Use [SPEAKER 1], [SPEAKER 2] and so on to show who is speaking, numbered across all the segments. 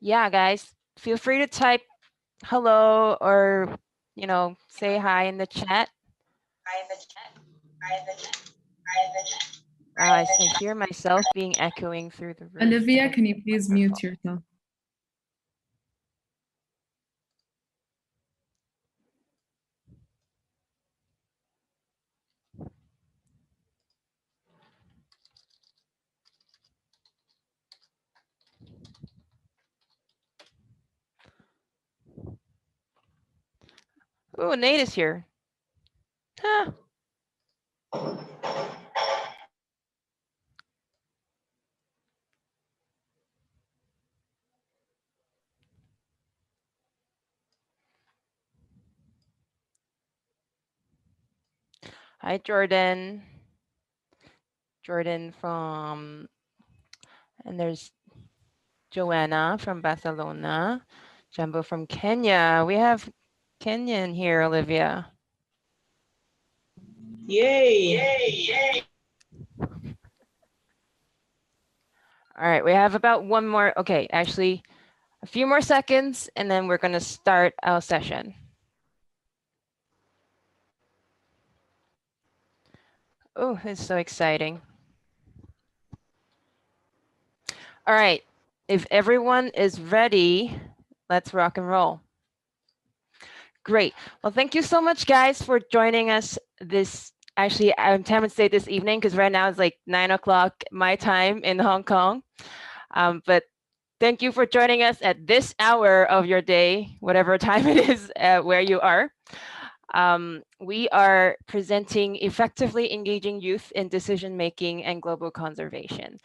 [SPEAKER 1] Yeah, guys, feel free to type hello or, say hi in the chat. Wow, I hear myself being echoing through the roof, and
[SPEAKER 2] Olivia,
[SPEAKER 1] it's
[SPEAKER 2] can you please
[SPEAKER 1] wonderful.
[SPEAKER 2] mute yourself?
[SPEAKER 1] Oh, Nate is here. Huh. Hi, Jordan. Jordan and there's Joanna from Barcelona. Jumbo from Kenya. We have Kenyan here, Olivia.
[SPEAKER 3] Yay.
[SPEAKER 1] Yay. All right, we have about one more. Okay, actually, a few more seconds, and then we're going to start our session. Oh, it's so exciting. All right, if everyone is ready, let's rock and roll. Great. Well, thank you so much, guys, for joining us this. Actually, I'm tempted to say this evening because right now it's like 9 o'clock my time in Hong Kong. But thank you for joining us at this hour of your day, whatever time it is where you are. We are presenting effectively engaging youth in decision making and global conservation.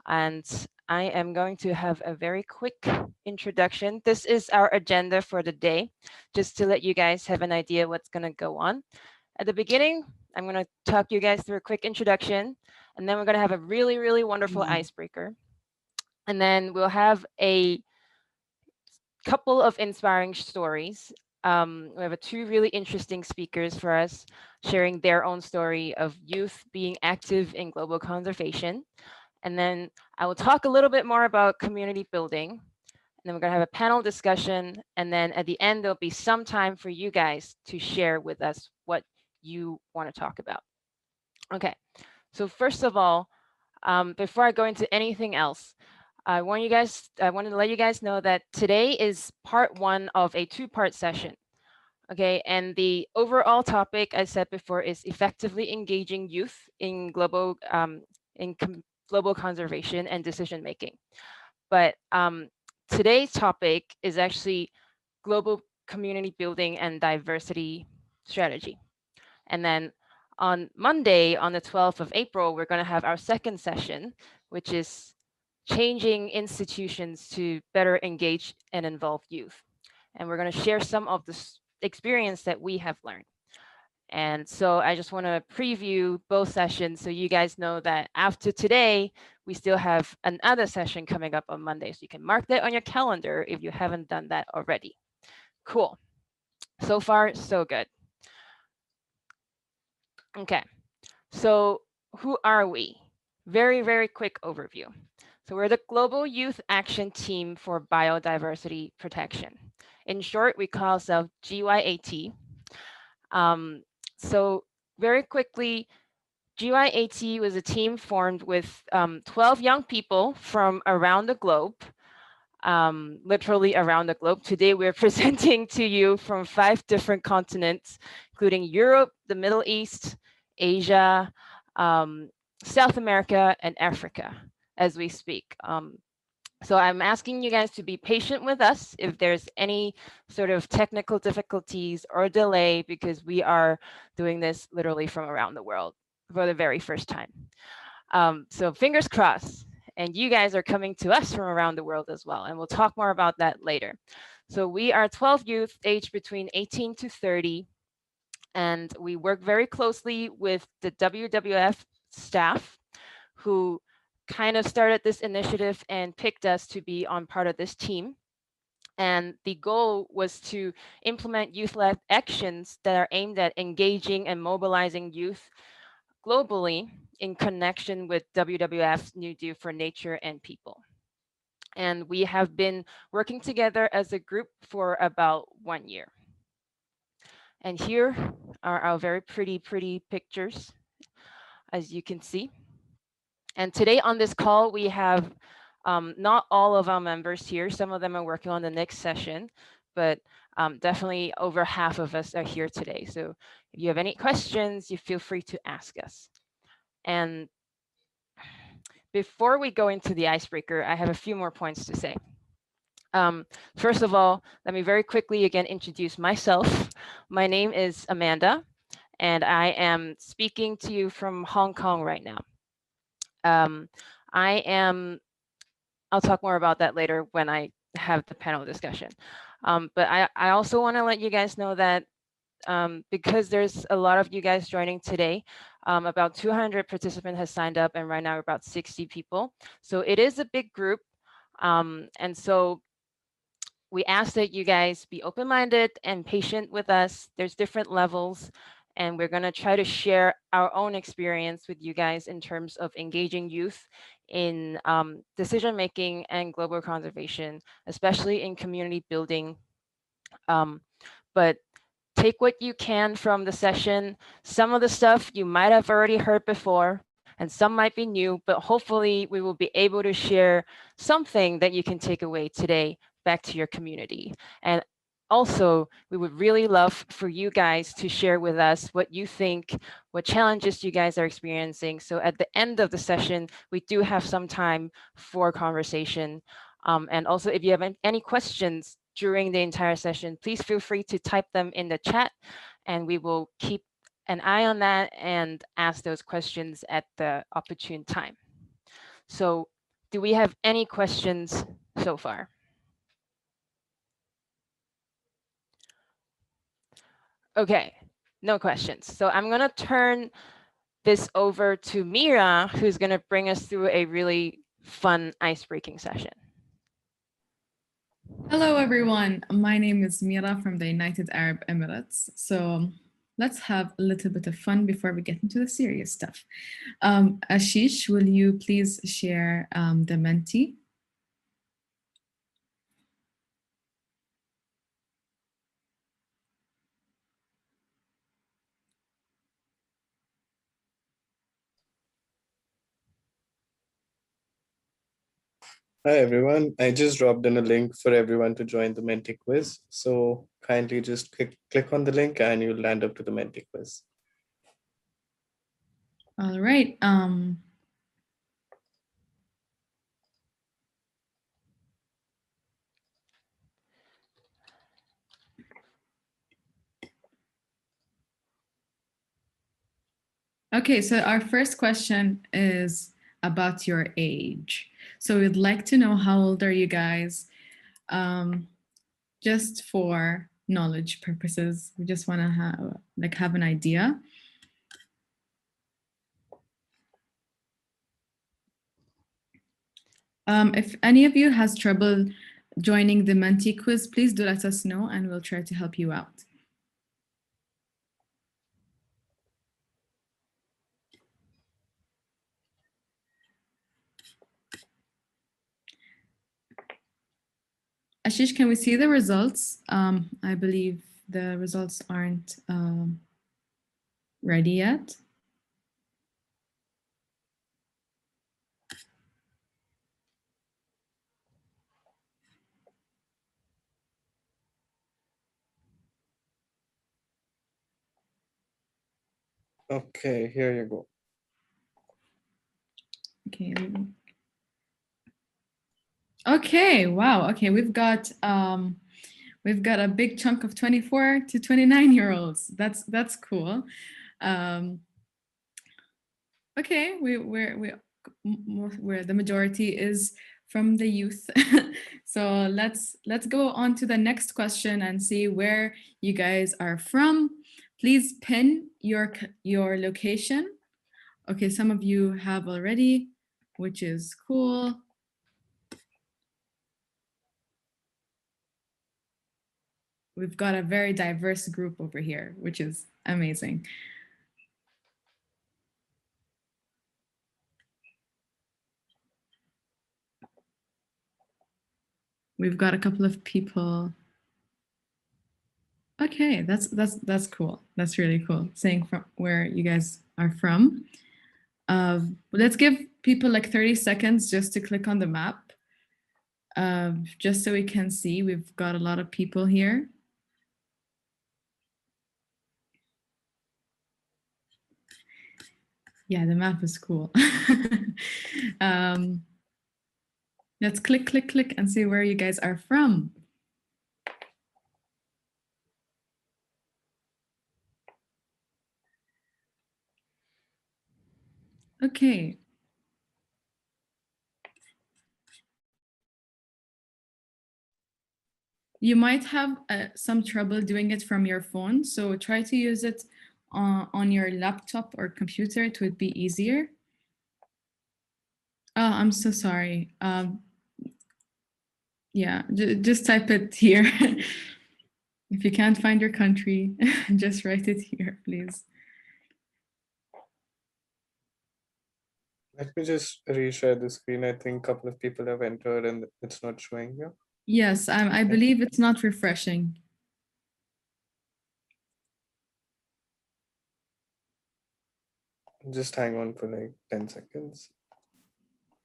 [SPEAKER 1] And I am going to have a very quick introduction. This is our agenda for the day, just to let you guys have an idea what's going to go on. At the beginning, I'm going to talk you guys through a quick introduction, and then we're going to have a really, really wonderful icebreaker. And then we'll have a couple of inspiring stories. We have two really interesting speakers for us sharing their own story of youth being active in global conservation. And then I will talk a little bit more about community building. And then we're going to have a panel discussion. And then at the end, there'll be some time for you guys to share with us what you want to talk about. Okay, so first of all, before I go into anything else, I wanted to let you guys know that today is part one of a two-part session. Okay, and the overall topic, I said before, is effectively engaging youth in global conservation and decision making. But today's topic is actually global community building and diversity strategy. And then on Monday, on the 12th of April, we're going to have our second session, which is changing institutions to better engage and involve youth. And we're going to share some of the experience that we have learned. And so I just want to preview both sessions so you guys know that after today, we still have another session coming up on Monday. So you can mark that on your calendar if you haven't done that already. Cool. So far, so good. Okay. So who are we? Very, very quick overview. So we're the Global Youth Action Team for Biodiversity Protection. In short, we call ourselves GYAT. So very quickly, GYAT was a team formed with 12 young people from around the globe, literally around the globe. Today, we're presenting to you from 5 different continents, including Europe, the Middle East, Asia, South America, and Africa as we speak. So I'm asking you guys to be patient with us if there's any sort of technical difficulties or delay, because we are doing this literally from around the world for the very first time. So fingers crossed. And you guys are coming to us from around the world as well. And we'll talk more about that later. So we are 12 youth aged between 18 to 30. And we work very closely with the WWF staff who kind of started this initiative and picked us to be on part of this team. And the goal was to implement youth-led actions that are aimed at engaging and mobilizing youth globally in connection with WWF's New Deal for Nature and People. And we have been working together as a group for about 1 year. And here are our very pretty pictures, as you can see. And today on this call, we have not all of our members here. Some of them are working on the next session, but definitely over half of us are here today. So if you have any questions, you feel free to ask us. And before we go into the icebreaker, I have a few more points to say. First of all, let me very quickly again introduce myself. My name is Amanda, and I am speaking to you from Hong Kong right now. Um, I am, I'll talk more about that later when I have the panel discussion. But I also want to let you guys know that because there's a lot of you guys joining today, about 200 participants has signed up, and right now we're about 60 people. So it is a big group. And so we ask that you guys be open-minded and patient with us. There's different levels, and we're going to try to share our own experience with you guys in terms of engaging youth in decision-making and global conservation, especially in community building. But take what you can from the session. Some of the stuff you might have already heard before, and some might be new, but hopefully we will be able to share something that you can take away today back to your community. And also, we would really love for you guys to share with us what you think, what challenges you guys are experiencing. So at the end of the session, we do have some time for conversation. And also, if you have any questions during the entire session, please feel free to type them in the chat, and we will keep an eye on that and ask those questions at the opportune time. So do we have any questions so far? Okay, no questions. So I'm going to turn this over to Mira, who's going to bring us through a really fun ice-breaking session.
[SPEAKER 2] Hello, everyone. My name is Mira from the United Arab Emirates. So let's have a little bit of fun before we get into the serious stuff. Ashish, will you please share the Menti?
[SPEAKER 3] Hi everyone, I just dropped in a link for everyone to join the Menti quiz. So kindly just click on the link and you'll land up to the Menti quiz.
[SPEAKER 2] All right. Okay, so our first question is about your age. So we'd like to know how old are you guys? Just for knowledge purposes, we just want to have an idea. If any of you has trouble joining the Menti quiz, please do let us know and we'll try to help you out. Ashish, can we see the results? I believe the results aren't ready yet.
[SPEAKER 3] Okay, here you go.
[SPEAKER 2] Okay. Okay, wow. Okay, we've got a big chunk of 24 to 29-year-olds. That's cool. Okay, we're the majority is from the youth. So let's go on to the next question and see where you guys are from. Please pin your location. Okay, some of you have already, which is cool. We've got a very diverse group over here, which is amazing. We've got a couple of people. Okay, that's cool. That's really cool. Saying from where you guys are from. Let's give people like 30 seconds just to click on the map. Just so we can see. We've got a lot of people here. Yeah, the map is cool. Let's click, and see where you guys are from. Okay. You might have some trouble doing it from your phone, so try to use it on your laptop or computer. It would be easier. Oh, I'm so sorry. Yeah, just type it here. If you can't find your country, just write it here, please.
[SPEAKER 3] Let me just reshare the screen. I think a couple of people have entered and it's not showing here.
[SPEAKER 2] Yes, I believe it's not refreshing.
[SPEAKER 3] Just hang on for like 10 seconds.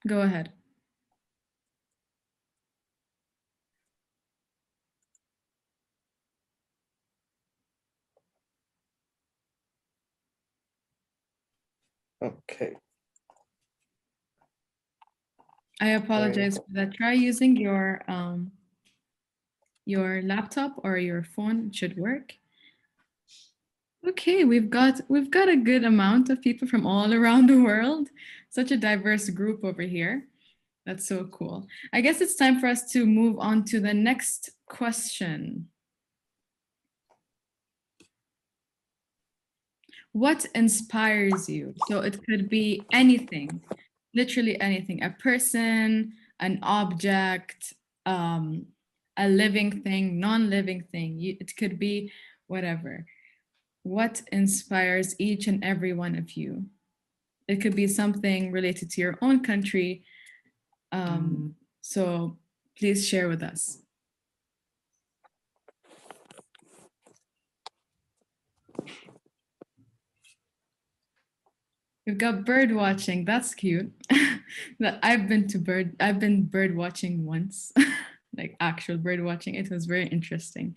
[SPEAKER 2] Go ahead.
[SPEAKER 3] Okay.
[SPEAKER 2] I apologize for that. Try using your laptop or your phone. It should work. Okay, we've got a good amount of people from all around the world. Such a diverse group over here. That's so cool. I guess it's time for us to move on to the next question. What inspires you? So it could be anything, literally anything, a person, an object, a living thing, non-living thing. It could be whatever. What inspires each and every one of you? It could be something related to your own country. So please share with us. We've got bird watching. That's cute. I've been bird watching once, like actual bird watching. It was very interesting.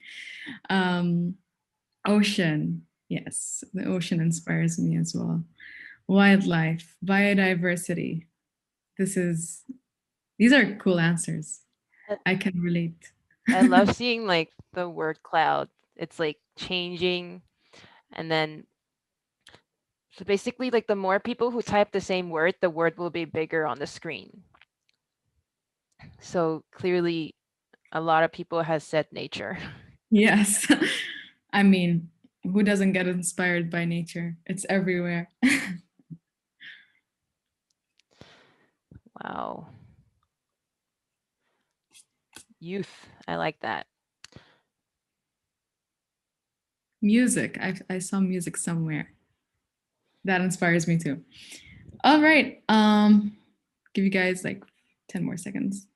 [SPEAKER 2] Ocean. Yes, the ocean inspires me as well. Wildlife, biodiversity. These are cool answers. I can relate.
[SPEAKER 1] I love seeing like the word cloud. It's like changing, and then so basically like the more people who type the same word, the word will be bigger on the screen. So clearly a lot of people has said nature.
[SPEAKER 2] Yes. I mean, who doesn't get inspired by nature? It's everywhere.
[SPEAKER 1] Wow. Youth. I like that.
[SPEAKER 2] Music. I saw music somewhere. That inspires me too. All right. Give you guys like 10 more seconds.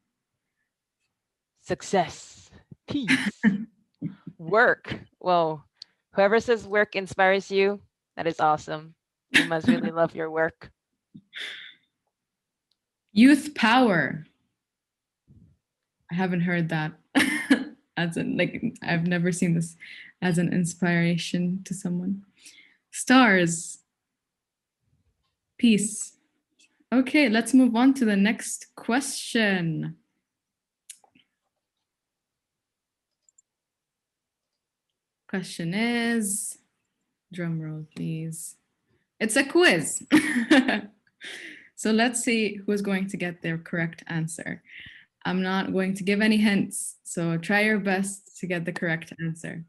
[SPEAKER 1] Success. Peace. Work. Well, whoever says work inspires you, that is awesome. You must really love your work.
[SPEAKER 2] Youth power. I haven't heard that as in like I've never seen this as an inspiration to someone. Stars. Peace. Okay, let's move on to the next question. Question is, drum roll, please. It's a quiz. So let's see who's going to get their correct answer. I'm not going to give any hints, so try your best to get the correct answer.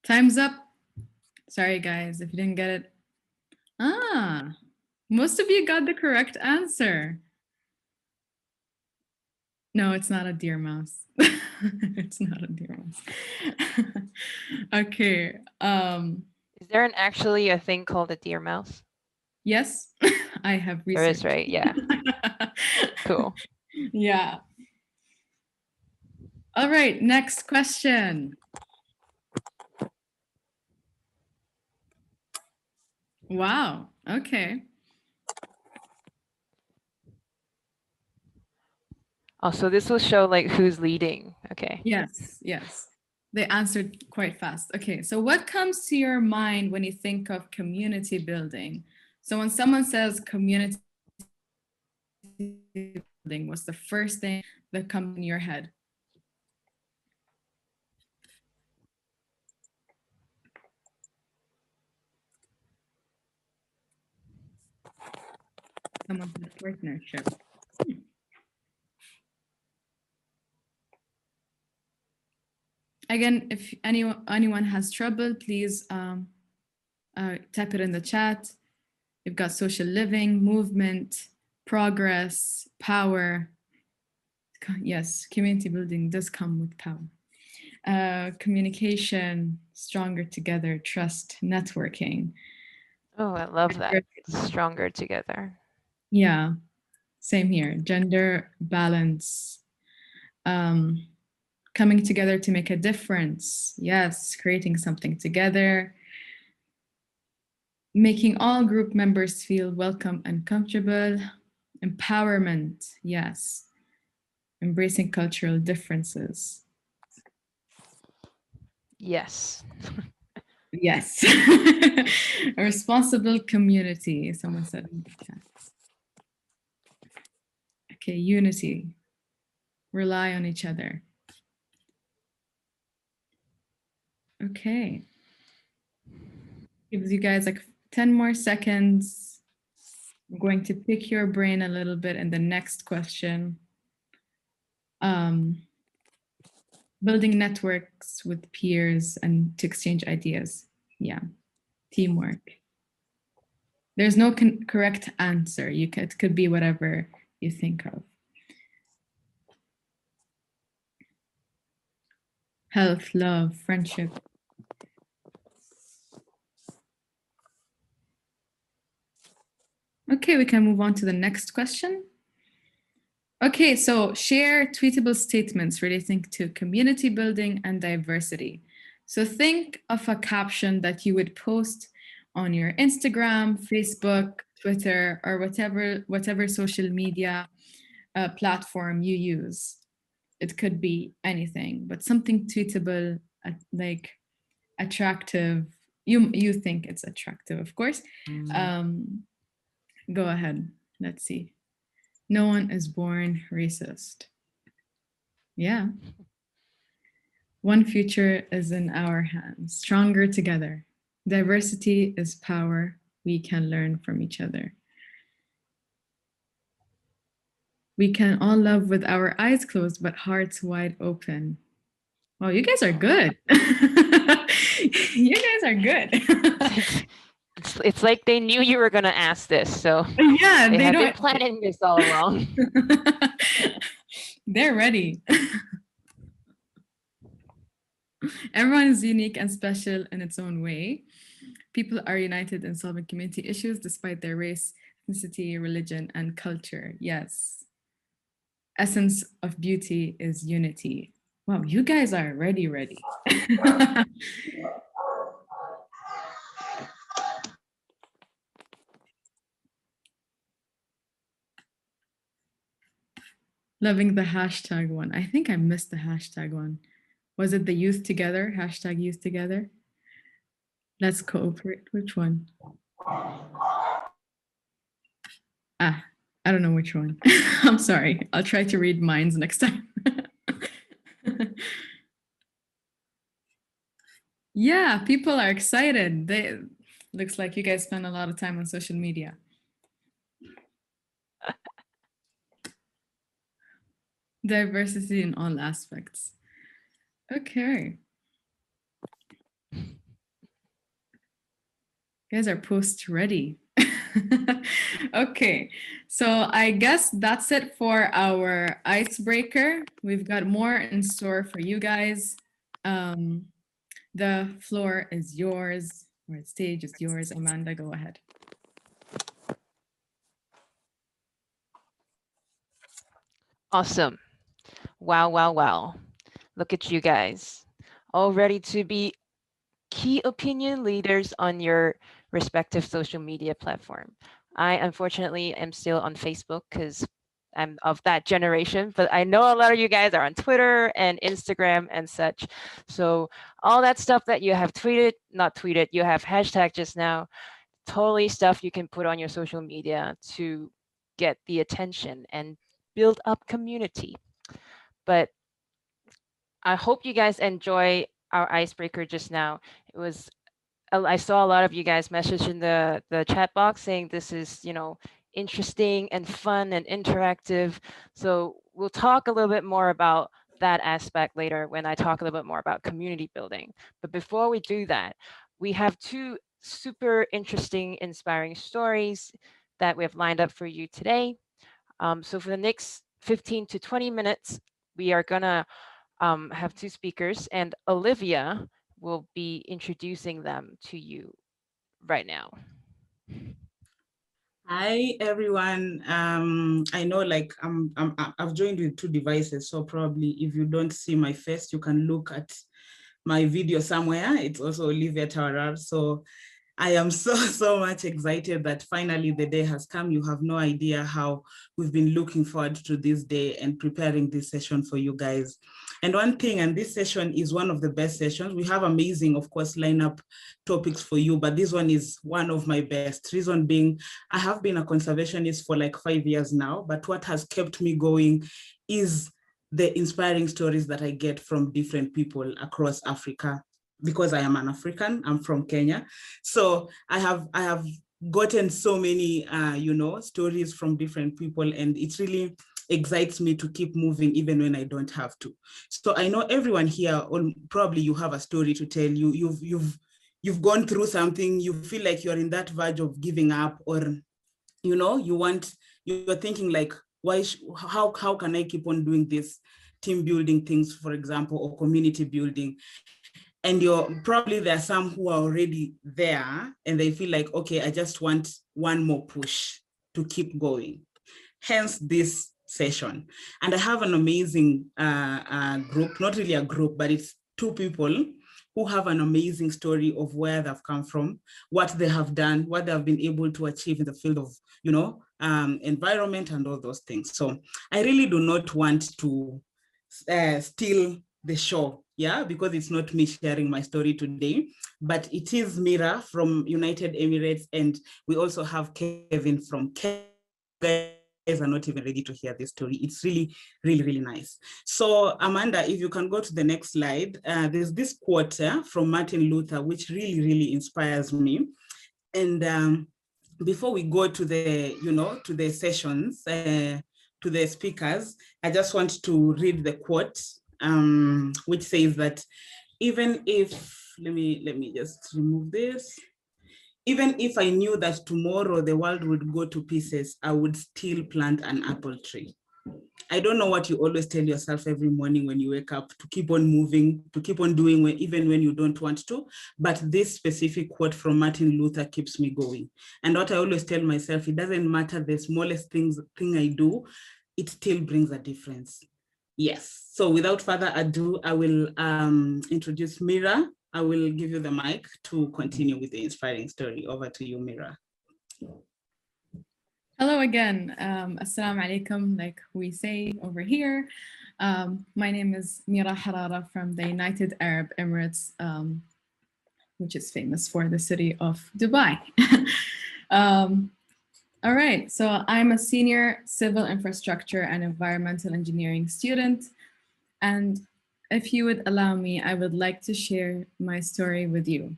[SPEAKER 2] Time's up. Sorry, guys, if you didn't get it. Ah, Most of you got the correct answer. No, it's not a deer mouse. It's not a deer mouse. Okay.
[SPEAKER 1] Is there actually a thing called a deer mouse?
[SPEAKER 2] Yes, I have
[SPEAKER 1] There is,
[SPEAKER 2] researched.
[SPEAKER 1] right? Yeah. Cool.
[SPEAKER 2] Yeah. All right, next question. Wow. Okay.
[SPEAKER 1] Oh, so this will show like who's leading. Okay.
[SPEAKER 2] Yes, yes. They answered quite fast. Okay, so what comes to your mind when you think of community building? So when someone says community building, what's the first thing that comes in your head? Someone said partnership. Again, if anyone has trouble, please type it in the chat. You've got social living, movement, progress, power. Yes, community building does come with power. Communication, stronger together, trust, networking.
[SPEAKER 1] Oh, I love that. Stronger together.
[SPEAKER 2] Yeah, same here. Gender balance. Coming together to make a difference. Yes, creating something together. Making all group members feel welcome and comfortable. Empowerment. Yes. Embracing cultural differences.
[SPEAKER 1] Yes.
[SPEAKER 2] Yes. A responsible community, someone said in the chat. Okay, unity. Rely on each other. Okay. Gives you guys like 10 more seconds. I'm going to pick your brain a little bit in the next question. Building networks with peers and to exchange ideas. Yeah, teamwork. There's no correct answer. It could be whatever you think of. Health, love, friendship. Okay, we can move on to the next question. Okay, so share tweetable statements relating to community building and diversity. So think of a caption that you would post on your Instagram, Facebook, Twitter, or whatever social media platform you use. It could be anything, but something tweetable, like attractive. You think it's attractive, of course. Go ahead. Let's see. No one is born racist. Yeah. One future is in our hands. Stronger together. Diversity is power. We can learn from each other. We can all love with our eyes closed, but hearts wide open. Wow, you guys are good. You guys are good.
[SPEAKER 1] It's like they knew you were going to ask this, so
[SPEAKER 2] Yeah,
[SPEAKER 1] they have been
[SPEAKER 2] don't.
[SPEAKER 1] planning this all along.
[SPEAKER 2] They're ready. Everyone is unique and special in its own way. People are united in solving community issues despite their race, ethnicity, religion, and culture. Yes. Essence of beauty is unity. Wow, you guys are ready. Loving the hashtag one. I think I missed the hashtag one. Was it the youth together? Hashtag youth together? Let's cooperate. Which one? I don't know which one. I'm sorry. I'll try to read minds next time. Yeah, people are excited. Looks like you guys spend a lot of time on social media. Diversity in all aspects. Okay. You guys are post ready. Okay, so I guess that's it for our icebreaker. We've got more in store for you guys. The floor is yours, or the stage is yours. Amanda, go ahead.
[SPEAKER 1] Awesome. Wow, wow, wow. Look at you guys. All ready to be key opinion leaders on your respective social media platform. I unfortunately am still on Facebook because I'm of that generation, but I know a lot of you guys are on Twitter and Instagram and such. So all that stuff that you have tweeted, not tweeted, you have hashtag just now, totally stuff you can put on your social media to get the attention and build up community. But I hope you guys enjoy our icebreaker just now. It was I saw a lot of you guys message in the chat box saying this is, interesting and fun and interactive. So we'll talk a little bit more about that aspect later when I talk a little bit more about community building. But before we do that, we have two super interesting, inspiring stories that we have lined up for you today. So for the next 15 to 20 minutes, we are gonna have two speakers, and Olivia will be introducing them to you right now.
[SPEAKER 4] Hi everyone. I know like I've joined with two devices, so probably if you don't see my face, you can look at my video somewhere. It's also Olivia Tawarar. So I am so much excited that finally the day has come. You have no idea how we've been looking forward to this day and preparing this session for you guys. And one thing, and this session is one of the best sessions. We have amazing, of course, lineup topics for you, but this one is one of my best. Reason being, I have been a conservationist for like 5 years now, but what has kept me going is the inspiring stories that I get from different people across Africa. Because I am an African, I'm from Kenya. So I have gotten so many, stories from different people, and it really excites me to keep moving even when I don't have to. So I know everyone here, probably you have a story to tell. You've gone through something, you feel like you're in that verge of giving up, or you're thinking like, how can I keep on doing this team building things, for example, or community building? And probably there are some who are already there and they feel like, okay, I just want one more push to keep going. Hence this session. And I have an amazing group, not really a group, but it's two people who have an amazing story of where they've come from, what they have done, what they have been able to achieve in the field of, environment and all those things. So I really do not want to steal the show, because it's not me sharing my story today, but it is Mira from United Emirates, and we also have Kevin from Kenya. Guys are not even ready to hear this story. It's really, really, really nice. So Amanda, if you can go to the next slide, there's this quote from Martin Luther, which really, really inspires me. And before we go to the sessions, to the speakers, I just want to read the quote, which says that even if, let me just remove this. Even if I knew that tomorrow the world would go to pieces, I would still plant an apple tree. I don't know what you always tell yourself every morning when you wake up, to keep on moving, to keep on doing even when you don't want to. But this specific quote from Martin Luther keeps me going. And what I always tell myself, it doesn't matter the smallest thing I do, it still brings a difference. Yes. So without further ado, I will introduce Mira. I will give you the mic to continue with the inspiring story. Over to you, Mira.
[SPEAKER 2] Hello again. Assalamu Alikum, like we say over here. My name is Mira Harara from the United Arab Emirates, which is famous for the city of Dubai. All right, so I'm a senior civil infrastructure and environmental engineering student. And if you would allow me, I would like to share my story with you.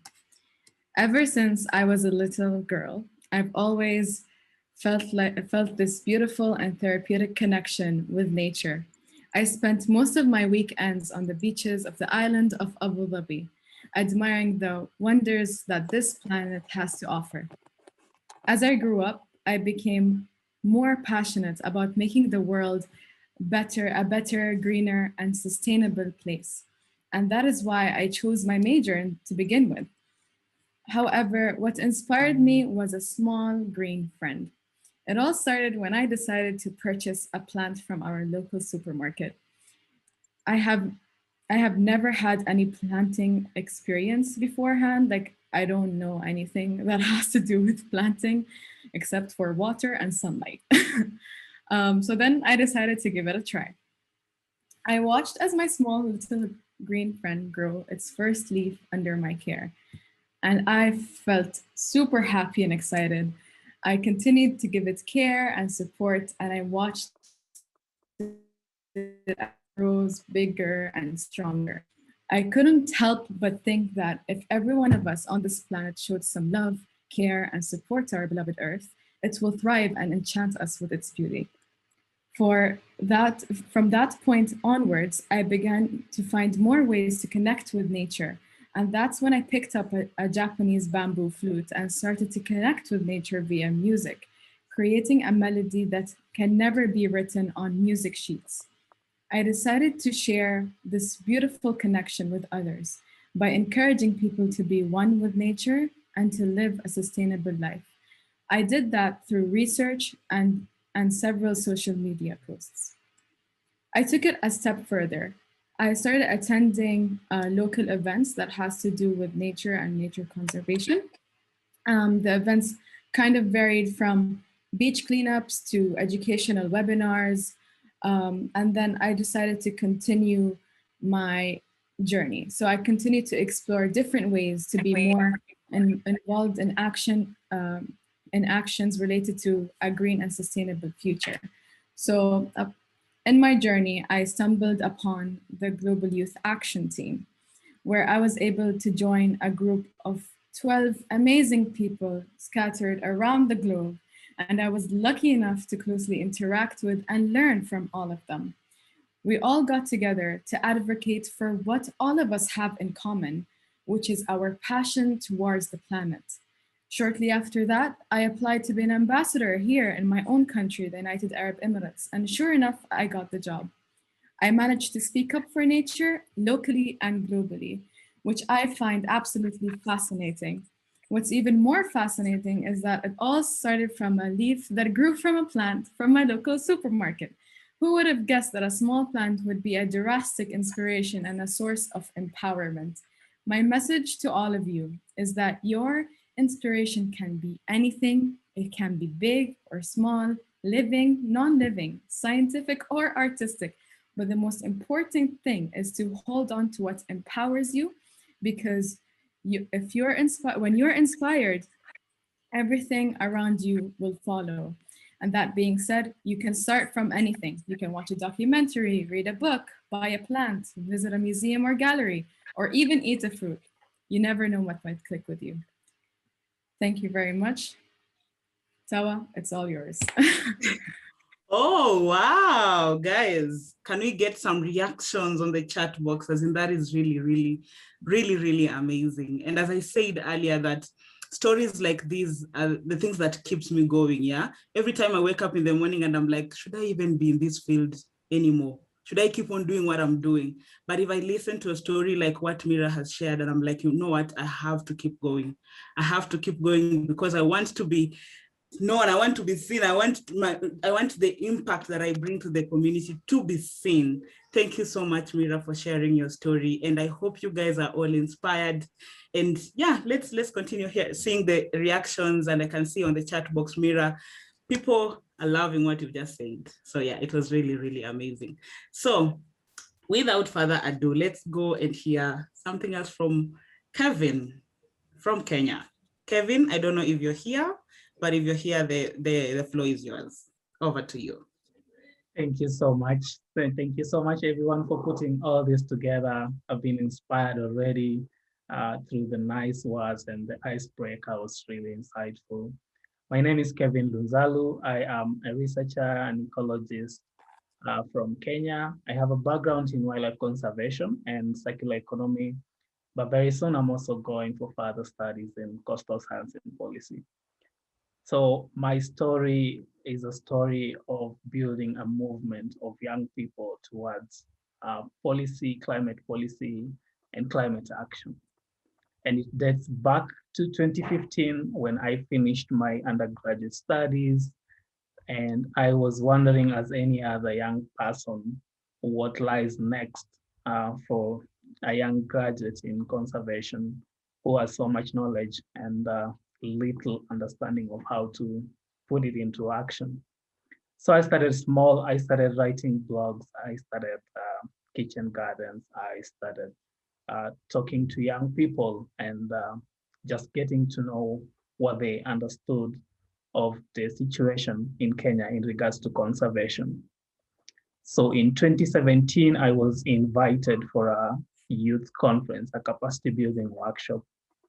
[SPEAKER 2] Ever since I was a little girl, I've always felt this beautiful and therapeutic connection with nature. I spent most of my weekends on the beaches of the island of Abu Dhabi, admiring the wonders that this planet has to offer. As I grew up, I became more passionate about making the world a better, greener, and sustainable place. And that is why I chose my major to begin with. However, what inspired me was a small green friend. It all started when I decided to purchase a plant from our local supermarket. I have I have never had any planting experience beforehand. Like I don't know anything that has to do with planting except for water and sunlight. So then I decided to give it a try. I watched as my small little green friend grow its first leaf under my care, and I felt super happy and excited. I continued to give it care and support, and I watched it grows bigger and stronger. I couldn't help but think that if every one of us on this planet showed some love, care, and support to our beloved Earth, it will thrive and enchant us with its beauty. For that, from that point onwards, I began to find more ways to connect with nature. And that's when I picked up a Japanese bamboo flute and started to connect with nature via music, creating a melody that can never be written on music sheets. I decided to share this beautiful connection with others by encouraging people to be one with nature and to live a sustainable life. I did that through research and several social media posts. I took it a step further. I started attending local events that has to do with nature and nature conservation. The events kind of varied from beach cleanups to educational webinars. And then I decided to continue my journey. So I continued to explore different ways to be more involved in actions related to a green and sustainable future. So in my journey, I stumbled upon the Global Youth Action Team, where I was able to join a group of 12 amazing people scattered around the globe. And I was lucky enough to closely interact with and learn from all of them. We all got together to advocate for what all of us have in common, which is our passion towards the planet. Shortly after that, I applied to be an ambassador here in my own country, the United Arab Emirates, and sure enough, I got the job. I managed to speak up for nature locally and globally, which I find absolutely fascinating. What's even more fascinating is that it all started from a leaf that grew from a plant from my local supermarket. Who would have guessed that a small plant would be a drastic inspiration and a source of empowerment? My message to all of you is that your inspiration can be anything. It can be big or small, living, non-living, scientific or artistic. But the most important thing is to hold on to what empowers you, because if you're inspired, when you're inspired, everything around you will follow. And that being said, you can start from anything. You can watch a documentary, read a book, buy a plant, visit a museum or gallery, or even eat a fruit. You never know what might click with you. Thank you very much. Tawa, it's all yours.
[SPEAKER 4] Oh, wow, guys. Can we get some reactions on the chat box? As in, that is really, really, really, really amazing. And as I said earlier, that stories like these are the things that keeps me going, yeah? Every time I wake up in the morning and I'm like, should I even be in this field anymore? Should I keep on doing what I'm doing? But if I listen to a story like what Mira has shared, and I'm like, you know what, I have to keep going. I have to keep going because I want to be known. I want to be seen. I want the impact that I bring to the community to be seen. Thank you so much, Mira, for sharing your story. And I hope you guys are all inspired. And yeah, let's continue here, seeing the reactions. And I can see on the chat box, Mira, people are loving what you've just said. So yeah, it was really, really amazing. So without further ado, let's go and hear something else from Kevin from Kenya. Kevin, I don't know if you're here, but if you're here, the floor is yours. Over to you.
[SPEAKER 5] Thank you so much. Thank you so much, everyone, for putting all this together. I've been inspired already through the nice words, and the icebreaker was really insightful. My name is Kevin Luzalu. I am a researcher and ecologist from Kenya. I have a background in wildlife conservation and circular economy, but very soon I'm also going for further studies in coastal science and policy. So my story is a story of building a movement of young people towards policy, climate policy, and climate action. And it dates back to 2015 when I finished my undergraduate studies. And I was wondering, as any other young person, what lies next for a young graduate in conservation who has so much knowledge and little understanding of how to put it into action. So I started small. I started writing blogs. I started kitchen gardens. I started talking to young people and just getting to know what they understood of the situation in Kenya in regards to conservation. So in 2017, I was invited for a youth conference, a capacity building workshop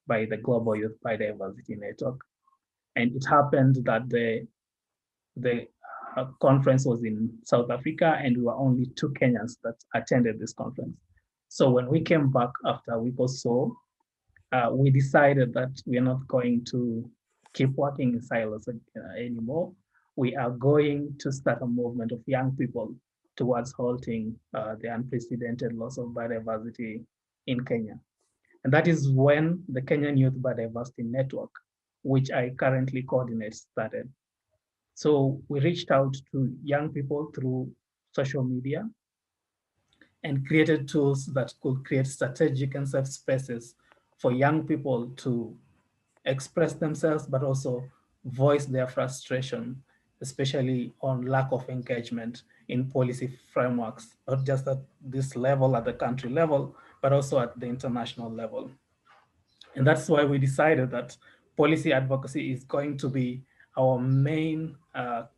[SPEAKER 5] by the Global Youth Biodiversity Network. And it happened that the conference was in South Africa, and we were only two Kenyans that attended this conference. So when we came back after a week or so, we decided that we are not going to keep working in silos anymore. We are going to start a movement of young people towards halting the unprecedented loss of biodiversity in Kenya. And that is when the Kenyan Youth Biodiversity Network, which I currently coordinate, started. So we reached out to young people through social media and created tools that could create strategic and safe spaces for young people to express themselves, but also voice their frustration, especially on lack of engagement in policy frameworks, not just at this level, at the country level, but also at the international level. And that's why we decided that policy advocacy is going to be our main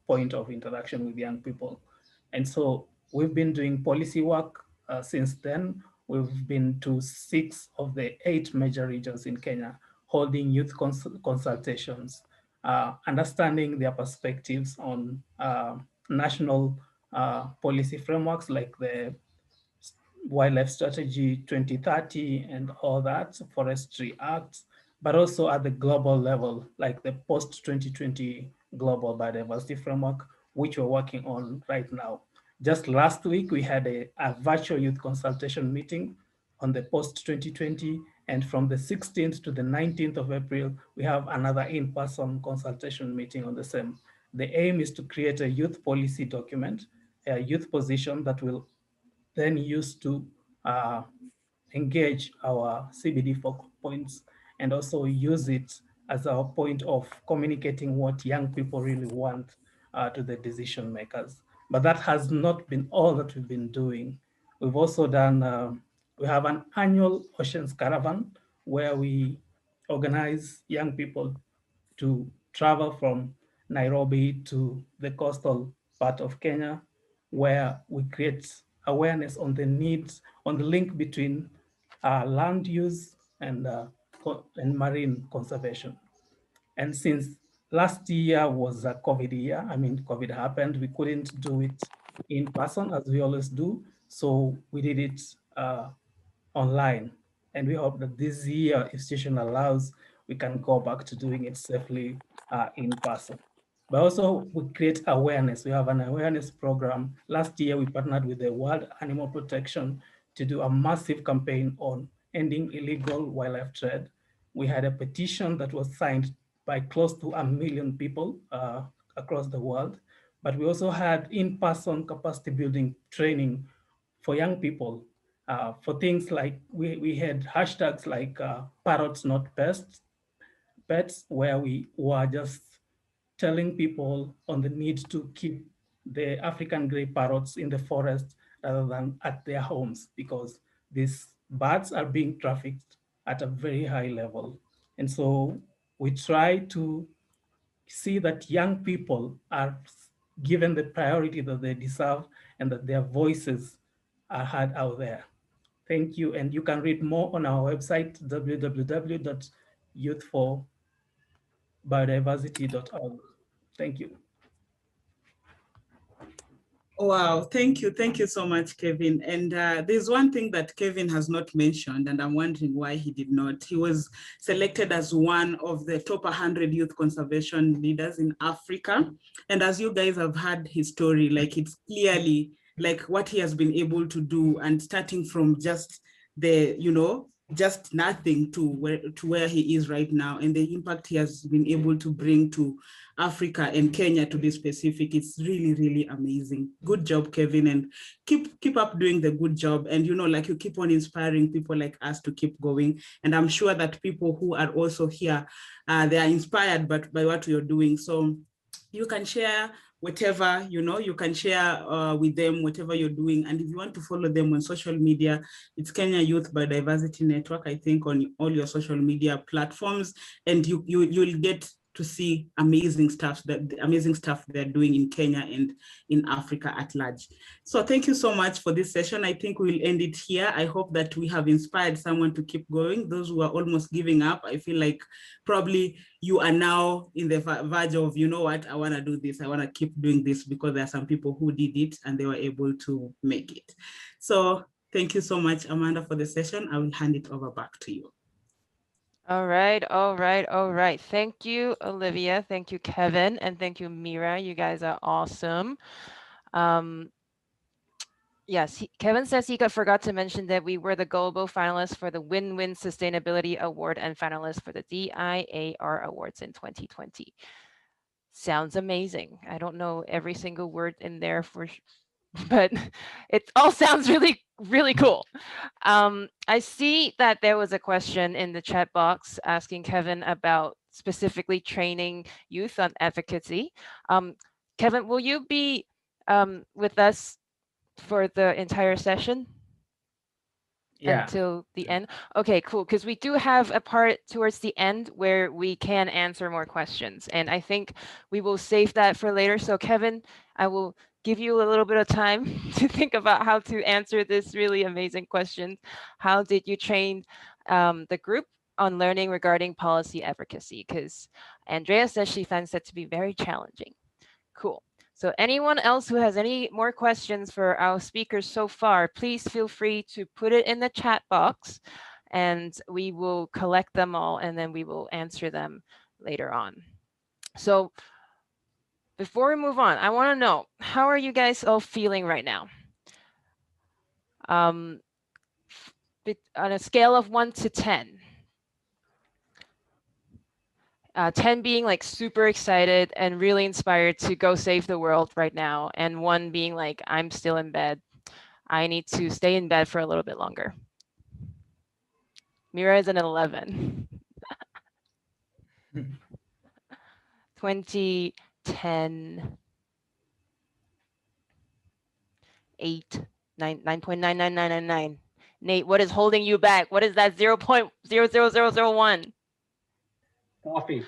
[SPEAKER 5] point of interaction with young people. And so we've been doing policy work since then. We've been to 6 of the 8 major regions in Kenya, holding youth consultations, understanding their perspectives on national policy frameworks like the Wildlife Strategy 2030 and all that, Forestry Act, but also at the global level, like the post-2020 Global Biodiversity Framework, which we're working on right now. Just last week, we had a virtual youth consultation meeting on the post-2020, and from the 16th to the 19th of April, we have another in-person consultation meeting on the same. The aim is to create a youth policy document, a youth position that will then used to uh, engage our CBD focal points and also use it as our point of communicating what young people really want to the decision makers. But that has not been all that we've been doing. We've also done, we have an annual Oceans Caravan where we organize young people to travel from Nairobi to the coastal part of Kenya, where we create awareness on the needs, on the link between land use and marine conservation. And since last year was a COVID year, I mean, COVID happened, we couldn't do it in person as we always do. So we did it online. And we hope that this year, if situation allows, we can go back to doing it safely in person. But also we create awareness. We have an awareness program. Last year, we partnered with the World Animal Protection to do a massive campaign on ending illegal wildlife trade. We had a petition that was signed by close to 1 million people across the world. But we also had in-person capacity building training for young people for things like we had hashtags like parrots not pets, where we were just telling people on the need to keep the African gray parrots in the forest rather than at their homes, because these birds are being trafficked at a very high level. And so we try to see that young people are given the priority that they deserve and that their voices are heard out there. Thank you. And you can read more on our website, www.youthforbiodiversity.org. Thank you.
[SPEAKER 4] Wow, thank you so much, Kevin. And there's one thing that Kevin has not mentioned, and I'm wondering why he did not. He was selected as one of the top 100 youth conservation leaders in Africa. And as you guys have heard his story, like it's clearly like what he has been able to do, and starting from just the, just nothing to where he is right now, and the impact he has been able to bring to Africa and Kenya, to be specific. It's really, really amazing. Good job, Kevin, and keep up doing the good job. And like you keep on inspiring people like us to keep going. And I'm sure that people who are also here, they are inspired by what you're doing. So you can share whatever, you can share with them whatever you're doing. And if you want to follow them on social media, it's Kenya Youth Biodiversity Network, I think, on all your social media platforms. And you'll get to see amazing stuff they're doing in Kenya and in Africa at large. So thank you so much for this session. I think we'll end it here. I hope that we have inspired someone to keep going. Those who are almost giving up, I feel like probably you are now in the verge of, you know what, I want to do this. I want to keep doing this, because there are some people who did it and they were able to make it. So thank you so much, Amanda, for the session. I will hand it over back to you.
[SPEAKER 1] All right, all right, all right. Thank you, Olivia. Thank you, Kevin. And thank you, Mira. You guys are awesome. Yes, Kevin says he forgot to mention that we were the global finalists for the Win-Win Sustainability Award and finalists for the DIAR Awards in 2020. Sounds amazing. I don't know every single word in there but it all sounds really, really cool. I see that there was a question in the chat box asking Kevin about specifically training youth on advocacy. Kevin, will you be with us for the entire session?
[SPEAKER 5] Yeah.
[SPEAKER 1] Until the end? Okay, cool. Because we do have a part towards the end where we can answer more questions. And I think we will save that for later. So Kevin, I will give you a little bit of time to think about how to answer this really amazing question. How did you train the group on learning regarding policy advocacy? Because Andrea says she finds that to be very challenging. Cool. So anyone else who has any more questions for our speakers so far, please feel free to put it in the chat box and we will collect them all and then we will answer them later on. So before we move on, I want to know, how are you guys all feeling right now? On a scale of 1 to 10. 10 being like super excited and really inspired to go save the world right now, and 1 being like, I'm still in bed. I need to stay in bed for a little bit longer. Mira is an 11. 20, 10, 8, 9.99999. Nate, what is holding you back? What is that 0.00001?
[SPEAKER 5] Coffee.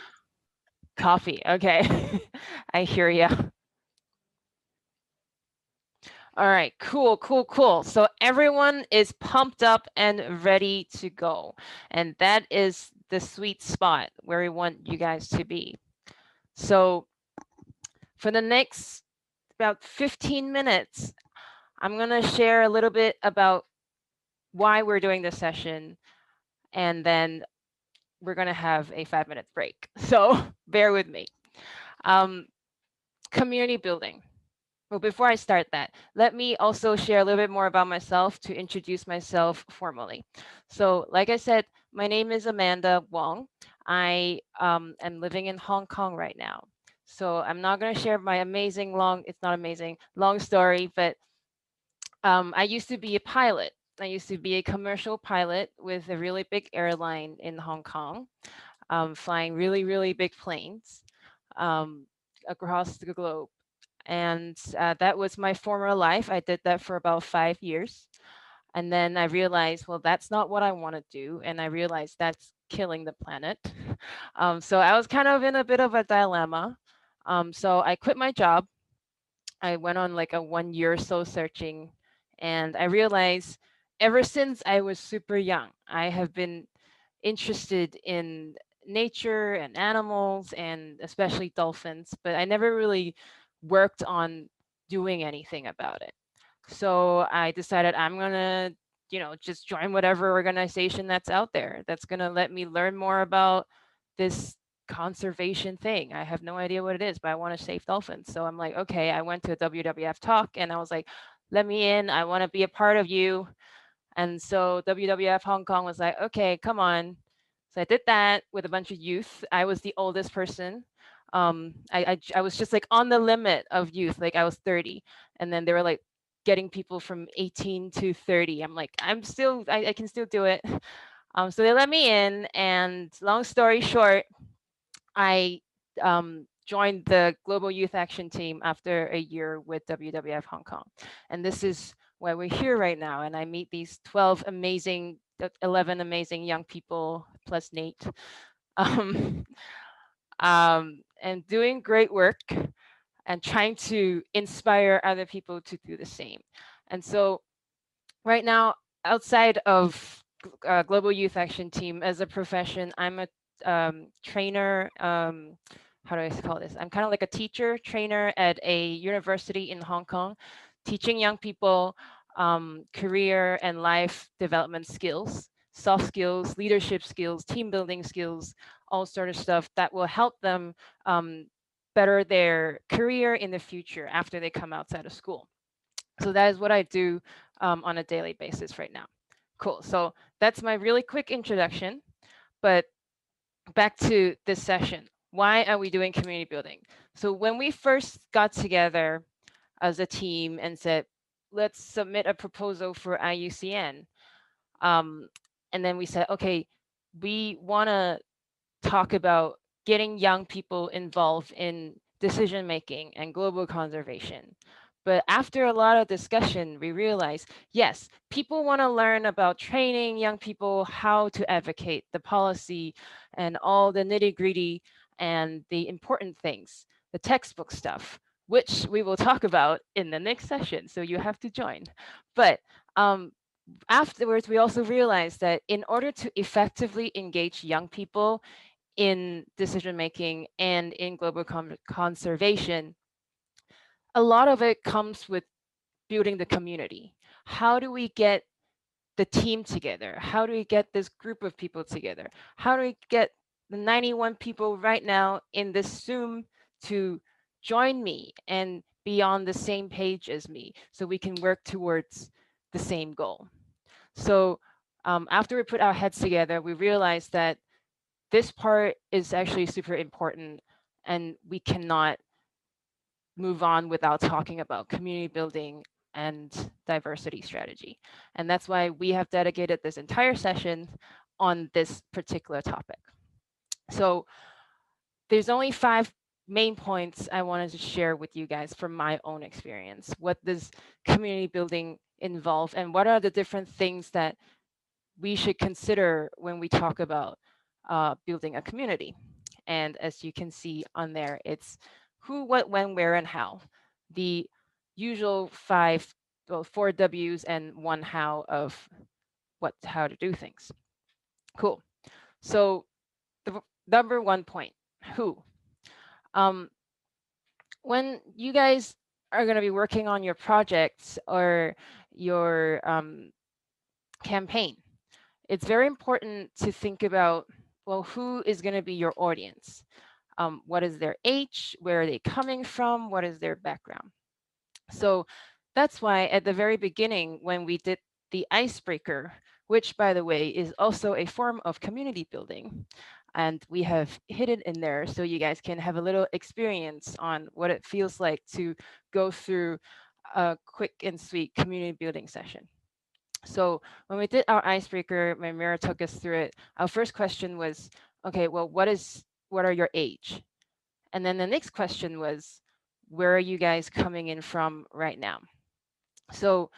[SPEAKER 1] Coffee. Okay. I hear ya. All right, cool, cool, cool. So everyone is pumped up and ready to go. And that is the sweet spot where we want you guys to be. So for the next about 15 minutes, I'm going to share a little bit about why we're doing this session. And then we're going to have a 5-minute break. So bear with me. Community building. Well, before I start that, let me also share a little bit more about myself to introduce myself formally. So like I said, my name is Amanda Wong. I am living in Hong Kong right now. So I'm not going to share my amazing long story, but I used to be a pilot. I used to be a commercial pilot with a really big airline in Hong Kong, flying really, really big planes across the globe. And that was my former life. I did that for about 5 years. And then I realized, well, that's not what I want to do. And I realized that's killing the planet. So I was kind of in a bit of a dilemma. So I quit my job. I went on like a 1-year soul searching. And I realized ever since I was super young, I have been interested in nature and animals and especially dolphins, but I never really worked on doing anything about it. So I decided I'm gonna, just join whatever organization that's out there that's gonna let me learn more about this conservation thing. I have no idea what it is, but I want to save dolphins. So I'm like, okay, I went to a WWF talk and I was like, let me in. I want to be a part of you. And so WWF Hong Kong was like, okay, come on. So I did that with a bunch of youth. I was the oldest person. I was just like on the limit of youth, like I was 30. And then they were like getting people from 18 to 30. I'm like, I can still do it. So they let me in. And long story short, I joined the Global Youth Action Team after a year with WWF Hong Kong. And this is why we're here right now. And I meet these 11 amazing young people plus Nate, um, and doing great work and trying to inspire other people to do the same. And so right now, outside of Global Youth Action Team as a profession, I'm a trainer. How do I call this? I'm kind of like a teacher trainer at a university in Hong Kong, teaching young people career and life development skills, soft skills, leadership skills, team building skills, all sort of stuff that will help them better their career in the future after they come outside of school. So that is what I do on a daily basis right now. Cool. So that's my really quick introduction. But back to this session. Why are we doing community building? So when we first got together as a team and said, let's submit a proposal for IUCN. And then we said, okay, we want to talk about getting young people involved in decision making and global conservation. But after a lot of discussion, we realized, yes, people want to learn about training young people how to advocate the policy and all the nitty gritty and the important things, the textbook stuff, which we will talk about in the next session. So you have to join. But afterwards, we also realized that in order to effectively engage young people in decision making and in global conservation, a lot of it comes with building the community. How do we get the team together? How do we get this group of people together? How do we get the 91 people right now in this Zoom to join me and be on the same page as me so we can work towards the same goal? So after we put our heads together, we realized that this part is actually super important and we cannot move on without talking about community building and diversity strategy. And that's why we have dedicated this entire session on this particular topic. So there's only 5 main points I wanted to share with you guys from my own experience. What does community building involve and what are the different things that we should consider when we talk about building a community? And as you can see on there, it's who, what, when, where, and how. The usual 4 W's and 1 how of how to do things. Cool. So the number 1 point, who. When you guys are going to be working on your projects or your campaign, it's very important to think about, well, who is going to be your audience? What is their age? Where are they coming from? What is their background? So that's why at the very beginning, when we did the icebreaker, which by the way is also a form of community building, and we have hid it in there so you guys can have a little experience on what it feels like to go through a quick and sweet community building session. So when we did our icebreaker, when Mira took us through it, our first question was, okay, well, what are your age? And then the next question was, where are you guys coming in from right now? So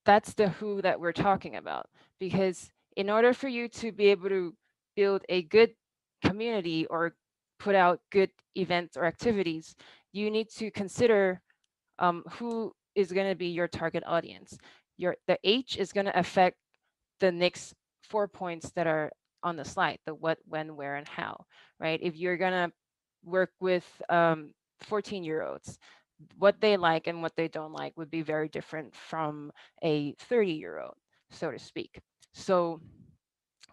[SPEAKER 1] that's the who that we're talking about, because in order for you to be able to build a good community or put out good events or activities, you need to consider who is going to be your target audience. The age is going to affect the next 4 points that are on the slide, the what, when, where, and how, right? If you're going to work with 14-year-olds, what they like and what they don't like would be very different from a 30-year-old, so to speak. So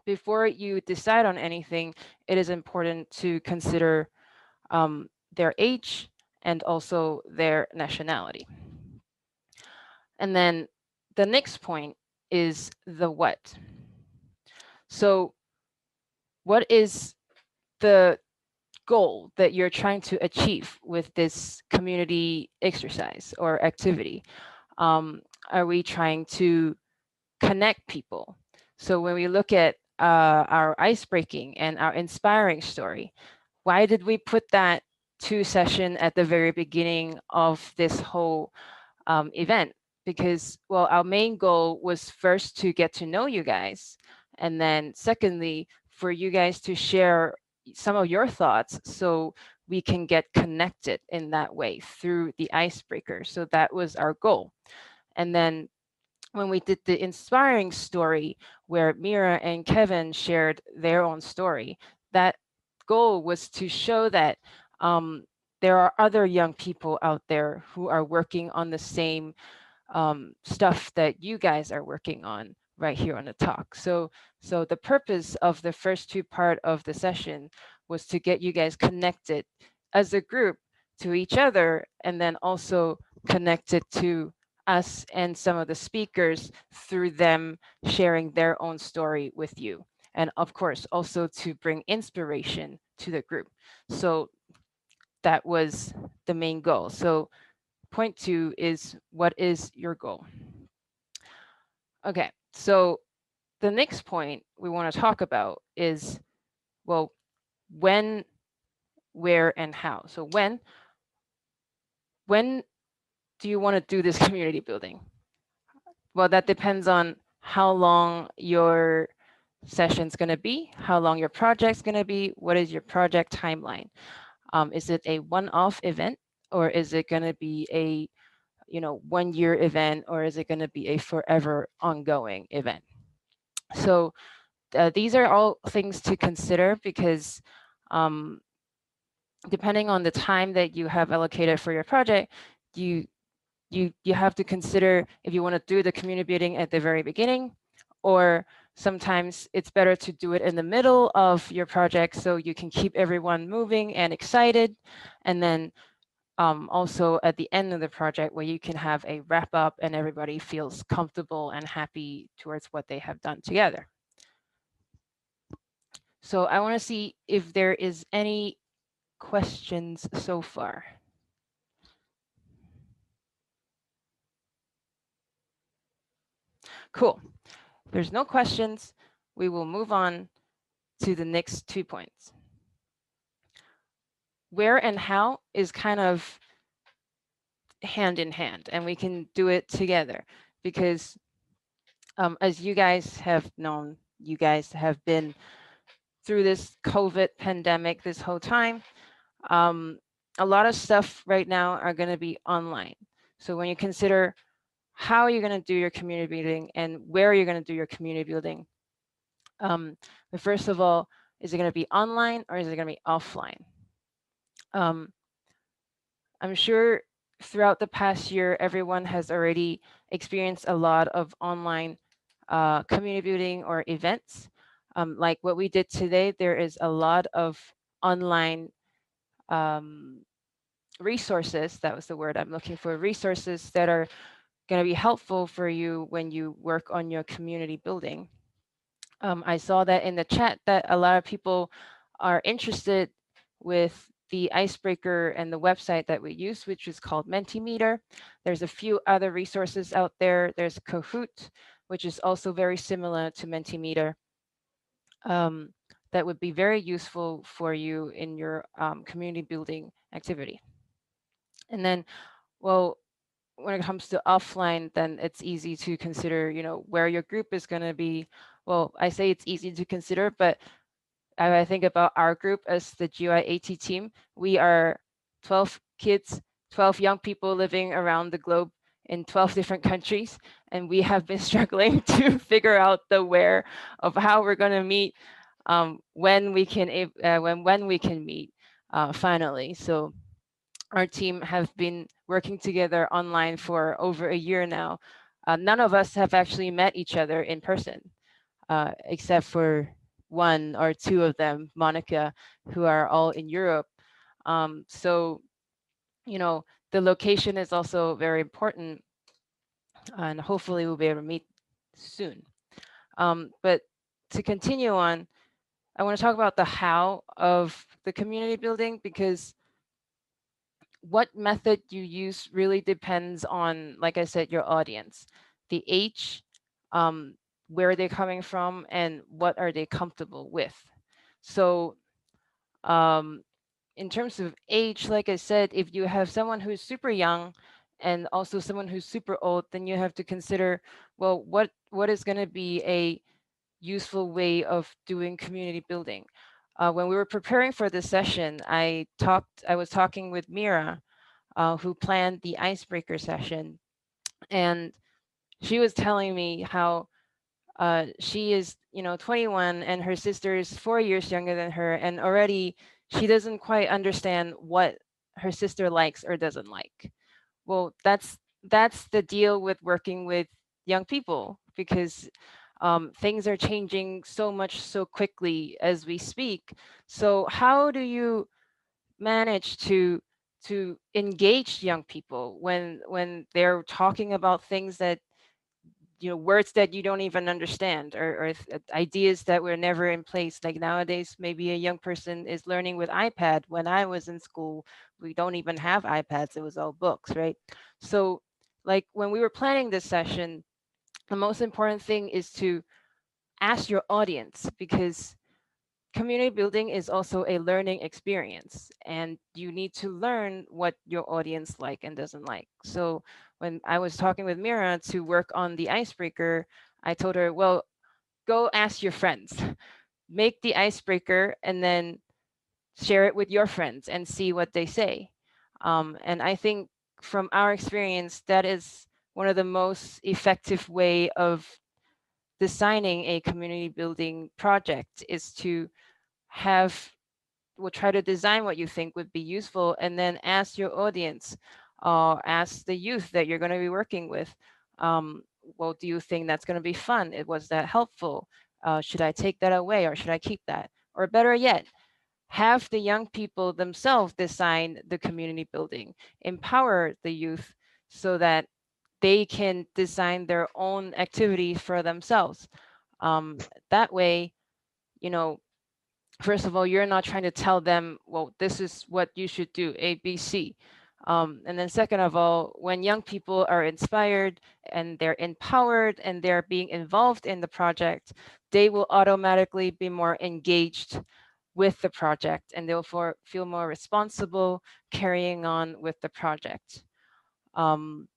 [SPEAKER 1] before you decide on anything, it is important to consider their age and also their nationality. And then the next point is the what. So what is the goal that you're trying to achieve with this community exercise or activity? Are we trying to connect people? So when we look at our ice breaking and our inspiring story, why did we put that 2 session at the very beginning of this whole event? Because, well, our main goal was first to get to know you guys, and then secondly, for you guys to share some of your thoughts so we can get connected in that way through the icebreaker. So that was our goal. And then when we did the inspiring story where Mira and Kevin shared their own story, that goal was to show that there are other young people out there who are working on the same stuff that you guys are working on right here on the talk. So the purpose of the first two part of the session was to get you guys connected as a group to each other, and then also connected to us and some of the speakers through them sharing their own story with you. And of course, also to bring inspiration to the group. So that was the main goal. So point 2 is, what is your goal? Okay, so the next point we want to talk about is, well, when, where, and how. So when do you want to do this community building? Well, that depends on how long your session's going to be, how long your project's going to be, what is your project timeline? Is it a one-off event, or is it going to be a 1-year event, or is it going to be a forever ongoing event? So these are all things to consider, because depending on the time that you have allocated for your project, you have to consider if you want to do the community building at the very beginning, or sometimes it's better to do it in the middle of your project so you can keep everyone moving and excited, and then also at the end of the project where you can have a wrap up and everybody feels comfortable and happy towards what they have done together. So I want to see if there is any questions so far. Cool. If there's no questions, we will move on to the next 2 points. Where and how is kind of hand in hand, and we can do it together, because as you guys have known, you guys have been through this COVID pandemic this whole time. A lot of stuff right now are going to be online. So when you consider how you're going to do your community building and where you're going to do your community building, first of all, is it going to be online or is it going to be offline? I'm sure throughout the past year, everyone has already experienced a lot of online community building or events. Like what we did today, there is a lot of online resources, that was the word I'm looking for, resources that are going to be helpful for you when you work on your community building. I saw that in the chat that a lot of people are interested with the icebreaker and the website that we use, which is called Mentimeter. There's a few other resources out there. There's Kahoot, which is also very similar to Mentimeter. That would be very useful for you in your community building activity. And then, well, when it comes to offline, then it's easy to consider, where your group is going to be. Well, I say it's easy to consider, but I think about our group as the GYAT team. We are 12 kids, 12 young people living around the globe in 12 different countries, and we have been struggling to figure out the where of how we're going to meet, when we can meet finally. So our team have been working together online for over a year now. None of us have actually met each other in person, except for one or two of them, Monica, who are all in Europe. So, you know, the location is also very important, and hopefully we'll be able to meet soon. But to continue on, I want to talk about the how of the community building, because what method you use really depends on, like I said, your audience, the age, um, where they're coming from, and what are they comfortable with. So, um, in terms of age, like I said, if you have someone who's super young and also someone who's super old, then you have to consider, well, what is going to be a useful way of doing community building. When we were preparing for this session, I was talking with Mira, who planned the icebreaker session, and she was telling me how she is, 21, and her sister is 4 years younger than her, and already she doesn't quite understand what her sister likes or doesn't like. Well, that's the deal with working with young people, because things are changing so much so quickly as we speak. So how do you manage to engage young people when they're talking about things that, words that you don't even understand, or ideas that were never in place? Like nowadays, maybe a young person is learning with iPad. When I was in school, we don't even have iPads, it was all books, right? So, like, when we were planning this session, the most important thing is to ask your audience, because community building is also a learning experience, and you need to learn what your audience like and doesn't like. So when I was talking with Mira to work on the icebreaker, I told her, well, go ask your friends, make the icebreaker, and then share it with your friends and see what they say. And I think from our experience, that is one of the most effective way of designing a community building project, is to have will try to design what you think would be useful, and then ask your audience, ask the youth that you're going to be working with, um, well, do you think that's going to be fun? It was that helpful? Should I take that away, or should I keep that? Or better yet, have the young people themselves design the community building, empower the youth so that they can design their own activities for themselves. That way, you know, first of all, you're not trying to tell them, well, this is what you should do, A, B, C. And then second of all, when young people are inspired and they're empowered and they're being involved in the project, they will automatically be more engaged with the project, and they'll feel more responsible carrying on with the project. Um,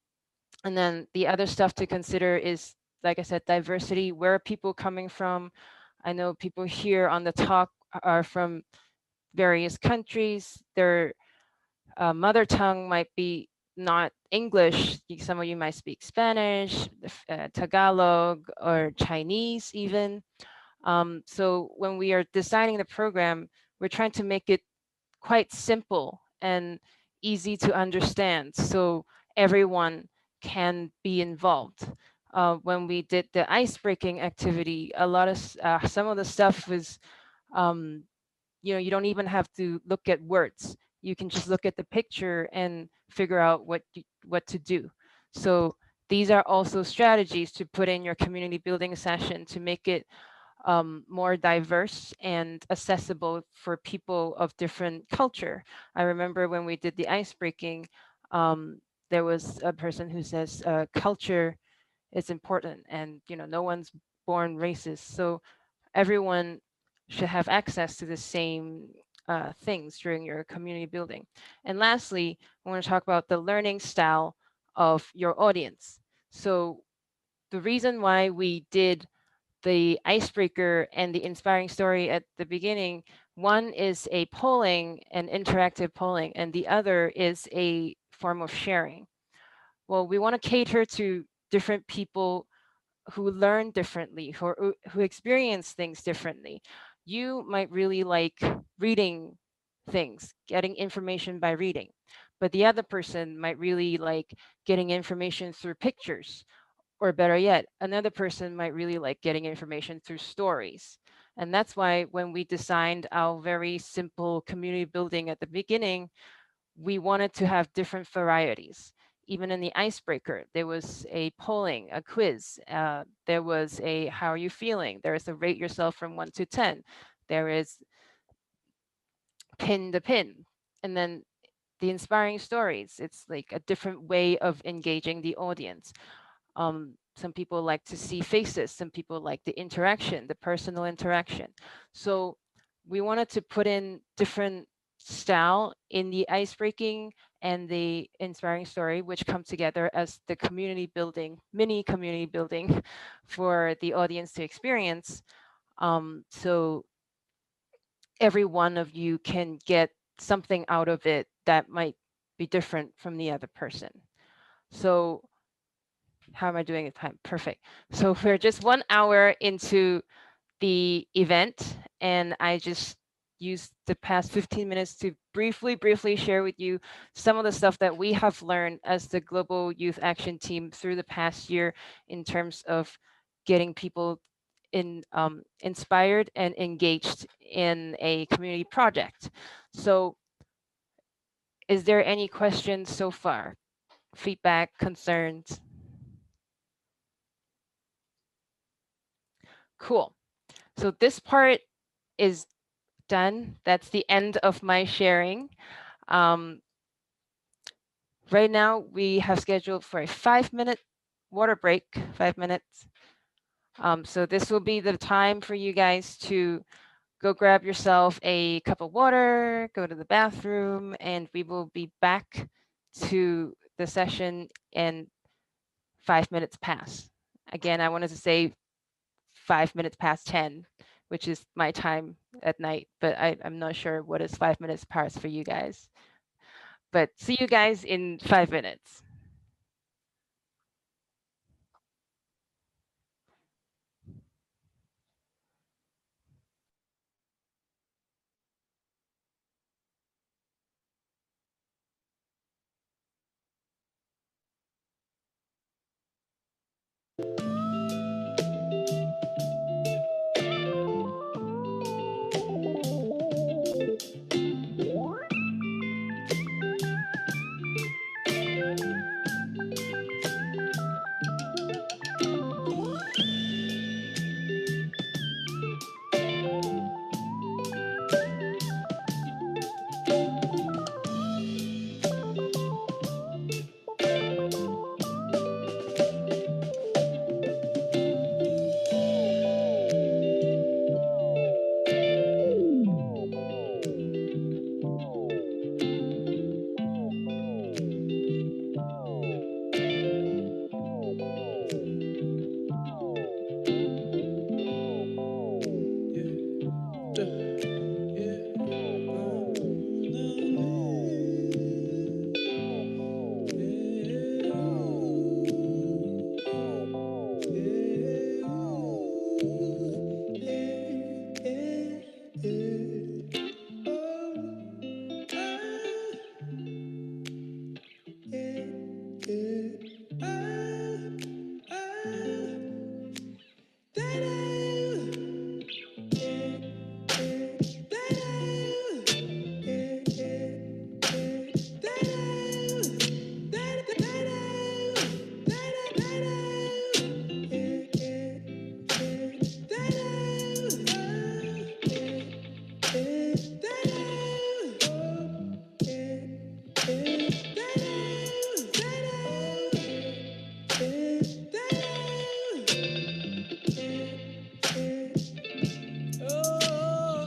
[SPEAKER 1] and then the other stuff to consider is, like I said, diversity. Where are people coming from? I know people here on the talk are from various countries. Their mother tongue might be not English. Some of you might speak Spanish, Tagalog, or Chinese even. So when we are designing the program, we're trying to make it quite simple and easy to understand, so everyone can be involved. When we did the ice breaking activity, a lot of some of the stuff was, um, you don't even have to look at words. You can just look at the picture and figure out what to do. So these are also strategies to put in your community building session to make it more diverse and accessible for people of different culture. I remember when we did the ice breaking, there was a person who says culture is important, and no one's born racist, so everyone should have access to the same things during your community building. And lastly, I want to talk about the learning style of your audience. So the reason why we did the icebreaker and the inspiring story at the beginning, one is a polling, an interactive polling, and the other is a form of sharing. Well, we want to cater to different people who learn differently, who experience things differently. You might really like reading things, getting information by reading. but the other person might really like getting information through pictures, or better yet, another person might really like getting information through stories. And that's why when we designed our very simple community building at the beginning, we wanted to have different varieties. Even in the icebreaker, there was a polling, a quiz. There was a how are you feeling? There is a rate yourself from 1 to 10. There is pin the pin. And then the inspiring stories. It's like a different way of engaging the audience. Some people like to see faces. Some people like the interaction, the personal interaction. So we wanted to put in different style in the ice breaking and the inspiring story, which come together as the community building, mini community building for the audience to experience. So every one of you can get something out of it that might be different from the other person. So how am I doing at time? Perfect. So we're just 1 hour into the event, and I just used the past 15 minutes to briefly share with you some of the stuff that we have learned as the Global Youth Action Team through the past year in terms of getting people inspired and engaged in a community project. So is there any questions so far? Feedback, concerns? Cool. So this part is done. That's the end of my sharing. Right now, we have scheduled for a 5-minute water break, 5 minutes. So this will be the time for you guys to go grab yourself a cup of water, go to the bathroom, and we will be back to the session in 5 minutes past. Again, I wanted to say 5 minutes past 10, which is my time at night, but I'm not sure what is 5 minutes past for you guys. But see you guys in 5 minutes.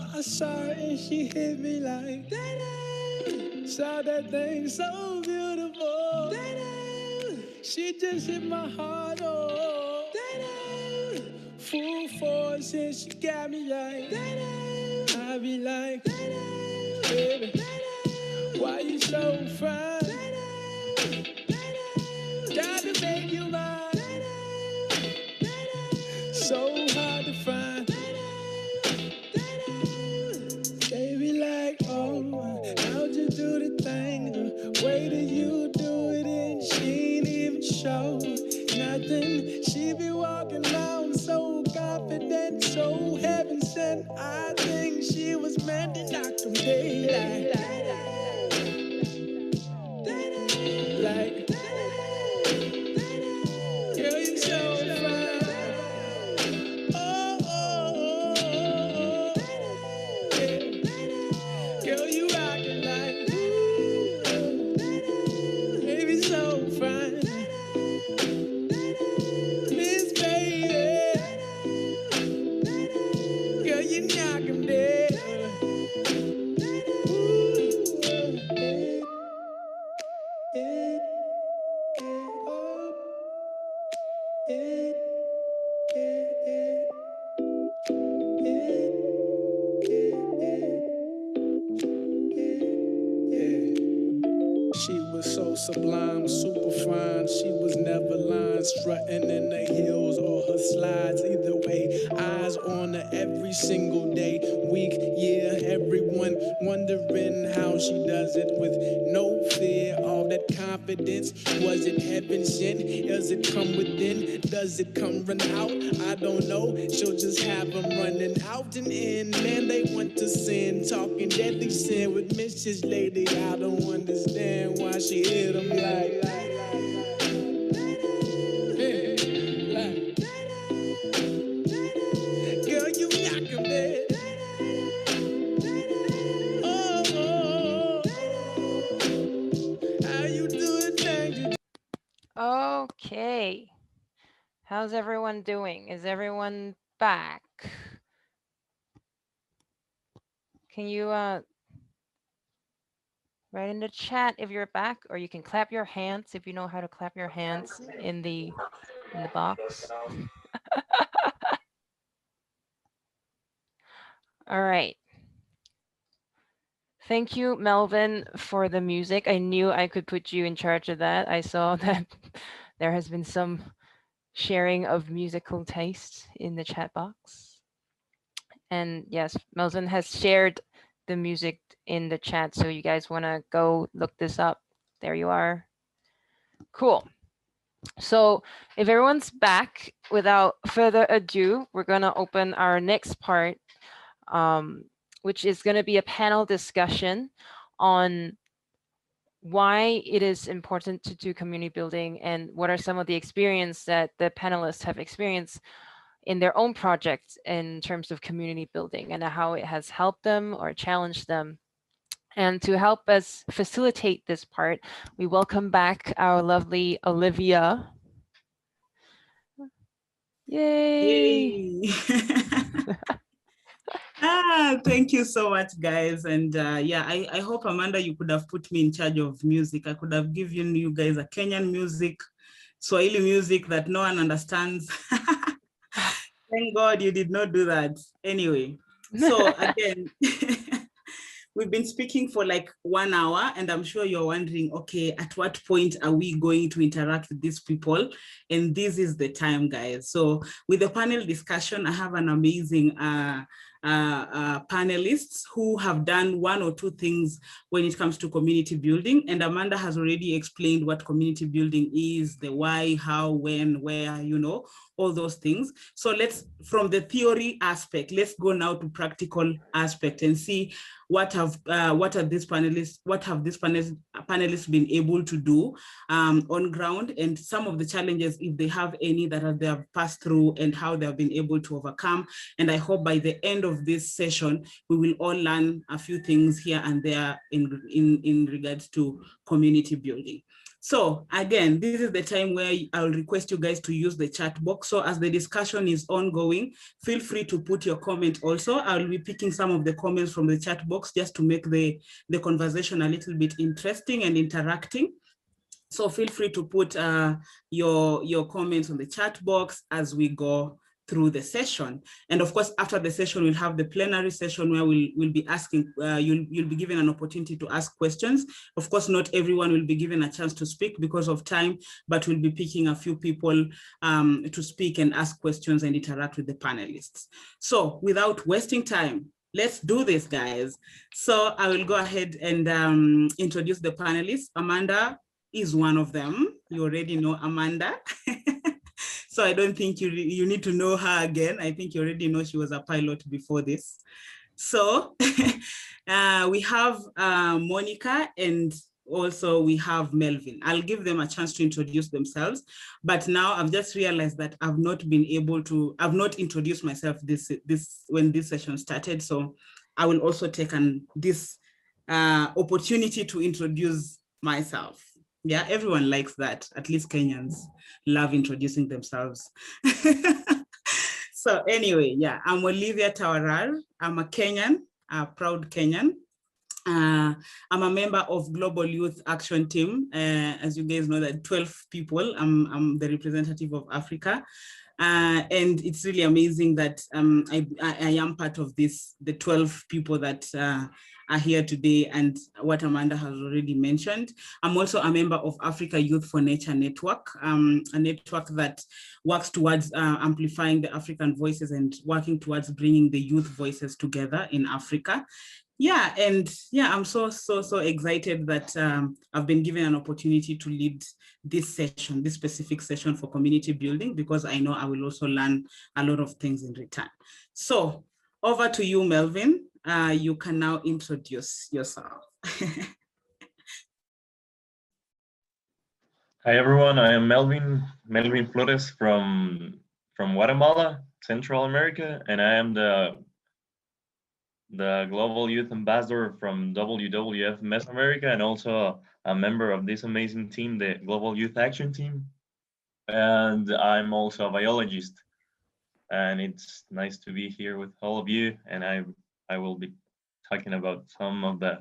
[SPEAKER 6] I saw her and she hit me like saw that thing so beautiful. She just hit my heart, oh. Full force and she got me like I be like, baby, why you so fine? Gotta make you mine. So hard to find. Baby, like, oh, how'd you do the thing? The way show nothing. She be walking around so confident, so heaven sent. I think she was meant to knock them daylight. Like, girl, you so fine. Oh, oh, oh, oh, oh. Yeah. Girl, you rockin' like, baby, so fine. Miss Baby, girl, you knock 'em dead. She was so sublime, super fine. She was never lying, strutting in the heels or her slides. Either way, eyes on her every single day, week, year. Everyone wondering how she does it with no fear. All that confidence, was it heaven sent? Does it come within? Does it come run out? I don't know. She'll just have them running out and in. Man, they want to sin, talking deadly sin with Mrs. Lady. I don't understand why she hit them like. Girl, you knock 'em dead. Oh, oh, oh. How you do it, thank you.
[SPEAKER 1] Okay. How's everyone doing? Is everyone back? Can you write in the chat if you're back, or you can clap your hands if you know how to clap your hands in the box. All right. Thank you, Melvin, for the music. I knew I could put you in charge of that. I saw that there has been some sharing of musical taste in the chat box. And yes, Melvin has shared the music in the chat, so you guys want to go look this up. There you are. Cool. So if everyone's back, without further ado, we're going to open our next part, which is going to be a panel discussion on why it is important to do community building and what are some of the experience that the panelists have experienced in their own projects in terms of community building and how it has helped them or challenged them. And to help us facilitate this part, we welcome back our lovely Olivia. Yay!
[SPEAKER 4] Yay. Thank you so much, guys. And yeah, I hope, Amanda, you could have put me in charge of music. I could have given you guys a Kenyan music, Swahili music that no one understands. Thank God you did not do that. Anyway, so again, we've been speaking for like 1 hour, and I'm sure you're wondering, okay, at what point are we going to interact with these people? And this is the time, guys. So with the panel discussion, I have an amazing panelists who have done 1 or 2 things when it comes to community building. And Amanda has already explained what community building is, the why, how, when, where, you know, all those things. So let's, from the theory aspect, let's go now to practical aspect and see what have these panelists been able to do on ground, and some of the challenges, if they have any, that they have passed through and how they have been able to overcome. And I hope by the end of this session, we will all learn a few things here and there in regards to community building. So again, this is the time where I'll request you guys to use the chat box. So as the discussion is ongoing, feel free to put your comment also. I'll be picking some of the comments from the chat box just to make the conversation a little bit interesting and interacting. So feel free to put your comments on the chat box as we go through the session. And of course, after the session, we'll have the plenary session where we'll be asking, you'll be given an opportunity to ask questions. Of course, not everyone will be given a chance to speak because of time, but we'll be picking a few people to speak and ask questions and interact with the panelists. So without wasting time, let's do this, guys. So I will go ahead and introduce the panelists. Amanda, is one of them. You already know Amanda. So I don't think you need to know her again. I think you already know she was a pilot before this. So we have Monica, and also we have Melvin. I'll give them a chance to introduce themselves, but now I've just realized that I've not introduced myself when this session started. So I will also take this opportunity to introduce myself. Yeah, everyone likes that. At least Kenyans love introducing themselves. So anyway, yeah, I'm Olivia Tawarar. I'm a Kenyan, a proud Kenyan. I'm a member of Global Youth Action Team. As you guys know, that 12 people. I'm the representative of Africa. And it's really amazing that I am part of this, the 12 people that are here today, and what Amanda has already mentioned. I'm also a member of Africa Youth for Nature Network, a network that works towards amplifying the African voices and working towards bringing the youth voices together in Africa. Yeah, and yeah, I'm so excited that I've been given an opportunity to lead this session, this specific session for community building, because I know I will also learn a lot of things in return. So over to you, Melvin. You can now introduce yourself.
[SPEAKER 7] Hi everyone, I am Melvin Flores from Guatemala, Central America, and I am the Global Youth Ambassador from WWF Mesoamerica, and also a member of this amazing team, the Global Youth Action Team. And I'm also a biologist, and it's nice to be here with all of you. And I will be talking about some of the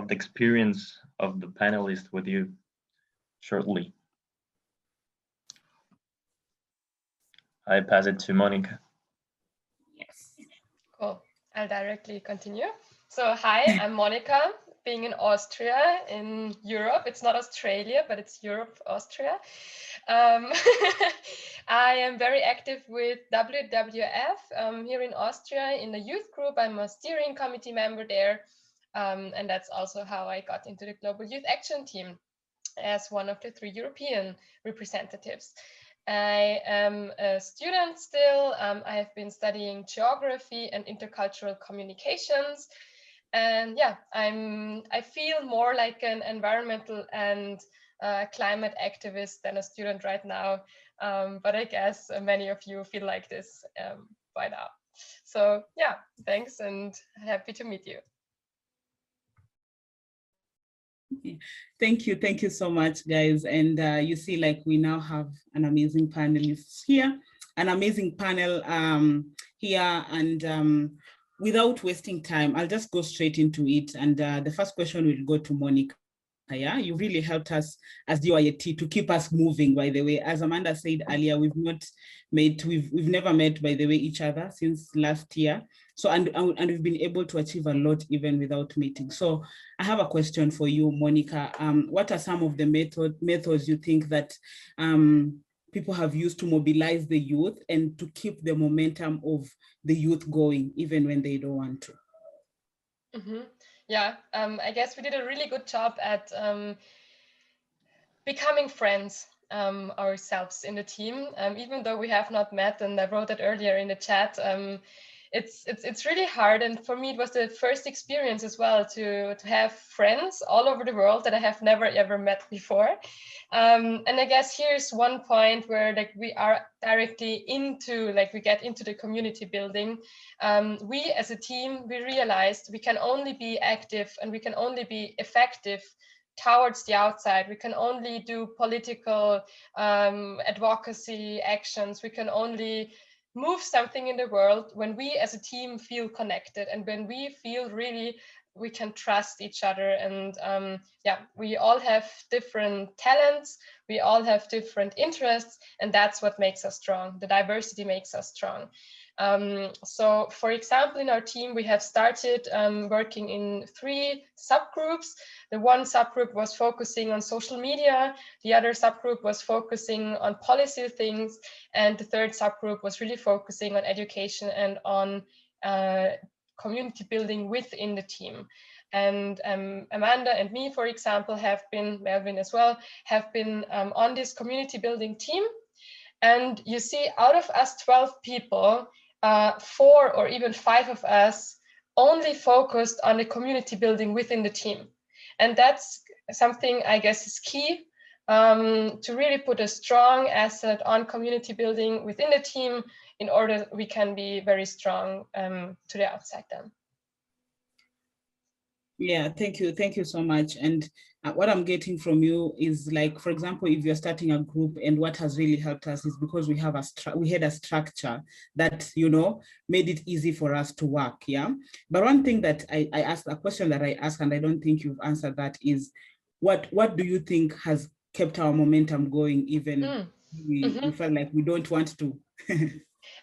[SPEAKER 7] experience of the panelists with you shortly. I pass it to Monica.
[SPEAKER 8] Yes. Cool. I'll directly continue. So hi, I'm Monica, being in Austria, in Europe. It's not Australia, but it's Europe, Austria. I am very active with WWF here in Austria in the youth group. I'm a steering committee member there. And that's also how I got into the Global Youth Action Team as one of the 3 European representatives. I am a student still. I have been studying geography and intercultural communications. And yeah, I feel more like an environmental and climate activist than a student right now. But I guess many of you feel like this by now. So yeah, thanks and happy to meet you.
[SPEAKER 4] Thank you so much, guys. And you see, like, we now have an amazing panelist here, an amazing panel here. And without wasting time, I'll just go straight into it. And the first question will go to Monica. Yeah, you really helped us as DYT to keep us moving, by the way. As Amanda said earlier, we've never met, by the way, each other since last year. So, and we've been able to achieve a lot even without meeting. So I have a question for you, Monica. What are some of the methods you think that people have used to mobilize the youth and to keep the momentum of the youth going, even when they don't want to?
[SPEAKER 8] Mm-hmm. Yeah, I guess we did a really good job at becoming friends ourselves in the team, even though we have not met, and I wrote that earlier in the chat. It's really hard, and for me it was the first experience as well to have friends all over the world that I have never ever met before. And I guess here's one point where like we are directly into, like we get into the community building. We as a team, we realized we can only be active and we can only be effective towards the outside. We can only do political advocacy actions. We can only move something in the world when we as a team feel connected and when we feel really we can trust each other. And yeah, we all have different talents, we all have different interests, and that's what makes us strong. The diversity makes us strong. So for example, in our team, we have started working in 3 subgroups. The one subgroup was focusing on social media, the other subgroup was focusing on policy things, and the 3rd subgroup was really focusing on education and on community building within the team. And Amanda and me, for example, have been, Melvin as well, have been on this community building team. And you see, out of us 12 people, 4 or even 5 of us only focused on the community building within the team. And that's something I guess is key, to really put a strong asset on community building within the team in order we can be very strong to the outside then.
[SPEAKER 4] Yeah, thank you so much. And what I'm getting from you is, like, for example, if you're starting a group, and what has really helped us is because we have we had a structure that, you know, made it easy for us to work. Yeah. But one thing that I asked, a question that I asked, and I don't think you've answered that, is what do you think has kept our momentum going, even we felt like we don't want to?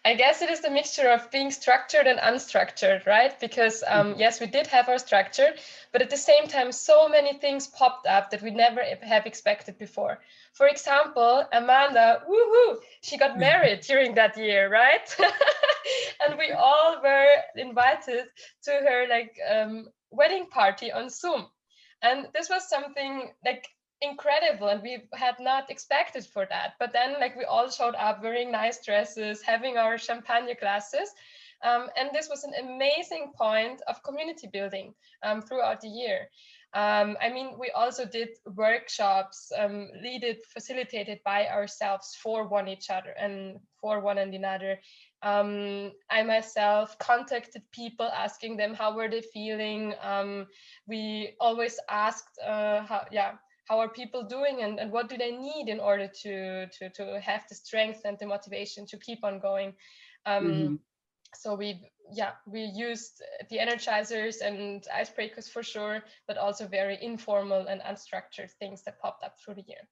[SPEAKER 8] I guess it is the mixture of being structured and unstructured, right? Because yes, we did have our structure, but at the same time, so many things popped up that we never have expected before. For example, Amanda, woohoo, she got married during that year, right? And we all were invited to her wedding party on Zoom. And this was something like incredible, and we had not expected for that. But then we all showed up wearing nice dresses, having our champagne glasses, and this was an amazing point of community building throughout the year. I mean, we also did workshops, facilitated by ourselves for one each other and for one another. I myself contacted people, asking them how were they feeling. We always asked how are people doing, and what do they need in order to have the strength and the motivation to keep on going. So we used the energizers and icebreakers for sure, but also very informal and unstructured things that popped up through the year.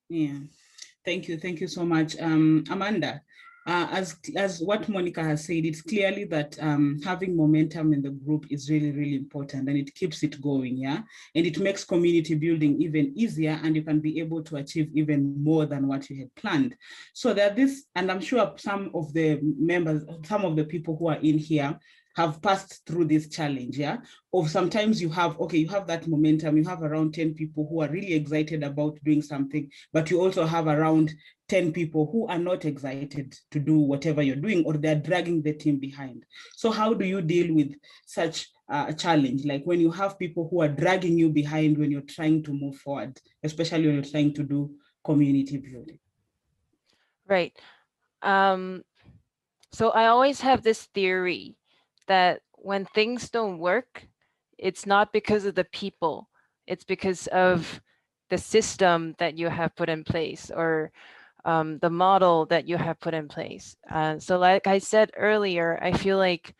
[SPEAKER 4] Yeah, thank you so much. Amanda, as what Monica has said, it's clearly that having momentum in the group is really, really important, and it keeps it going, yeah? And it makes community building even easier, and you can be able to achieve even more than what you had planned. So that this, and I'm sure some of the members, some of the people who are in here have passed through this challenge, yeah? Or sometimes you have that momentum, you have around 10 people who are really excited about doing something, but you also have around 10 people who are not excited to do whatever you're doing, or they're dragging the team behind. So how do you deal with such a challenge? Like when you have people who are dragging you behind when you're trying to move forward, especially when you're trying to do community building.
[SPEAKER 1] Right. So I always have this theory that when things don't work, it's not because of the people, it's because of the system that you have put in place, or the model that you have put in place. So like I said earlier, I feel like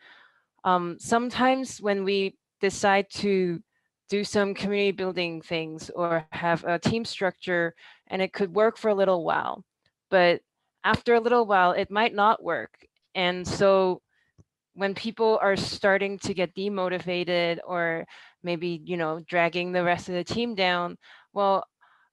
[SPEAKER 1] sometimes when we decide to do some community building things or have a team structure, and it could work for a little while, but after a little while, it might not work. And so when people are starting to get demotivated, or maybe, dragging the rest of the team down, well,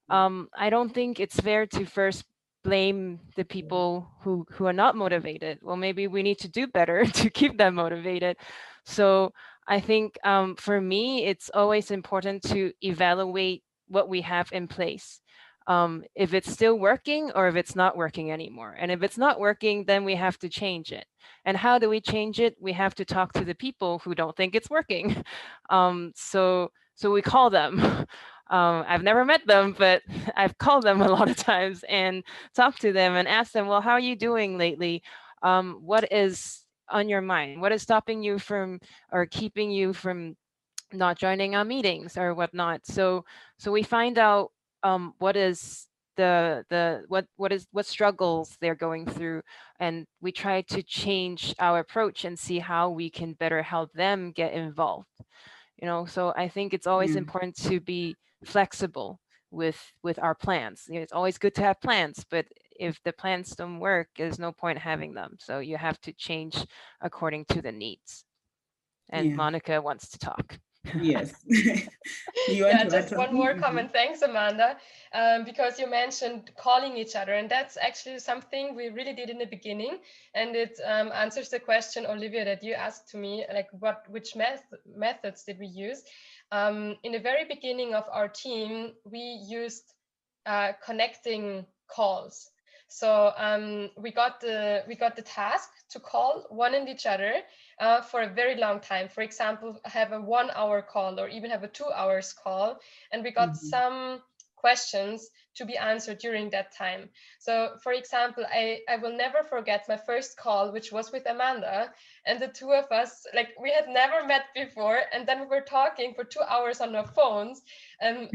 [SPEAKER 1] I don't think it's fair to first blame the people who are not motivated. Well, maybe we need to do better to keep them motivated. So I think for me, it's always important to evaluate what we have in place. If it's still working or if it's not working anymore. And if it's not working, then we have to change it. And how do we change it? We have to talk to the people who don't think it's working. So we call them. I've never met them, but I've called them a lot of times and talked to them and asked them, well, how are you doing lately? What is on your mind? What is stopping you from, or keeping you from not joining our meetings or whatnot? So we find out what is what struggles they're going through, and we try to change our approach and see how we can better help them get involved. So I think it's always important to be flexible with our plans. It's always good to have plans, but if the plans don't work, there's no point having them. So you have to change according to the needs. And Monica wants to talk.
[SPEAKER 4] Yes. You want
[SPEAKER 8] Yeah,
[SPEAKER 4] to add
[SPEAKER 8] just one
[SPEAKER 4] something?
[SPEAKER 8] more
[SPEAKER 4] Mhm.
[SPEAKER 8] comment. Thanks, Amanda, because you mentioned calling each other, and that's actually something we really did in the beginning, and it answers the question, Olivia, that you asked to me, like which methods did we use? In the very beginning of our team, we used connecting calls. So we got the task to call one and each other for a very long time. For example, have a 1 hour call or even have a 2 hours call, and we got
[SPEAKER 4] Mhm.
[SPEAKER 8] some questions to be answered during that time. So for example, I will never forget my first call, which was with Amanda, and the two of us, like, we had never met before, and then we were talking for 2 hours on our phones, and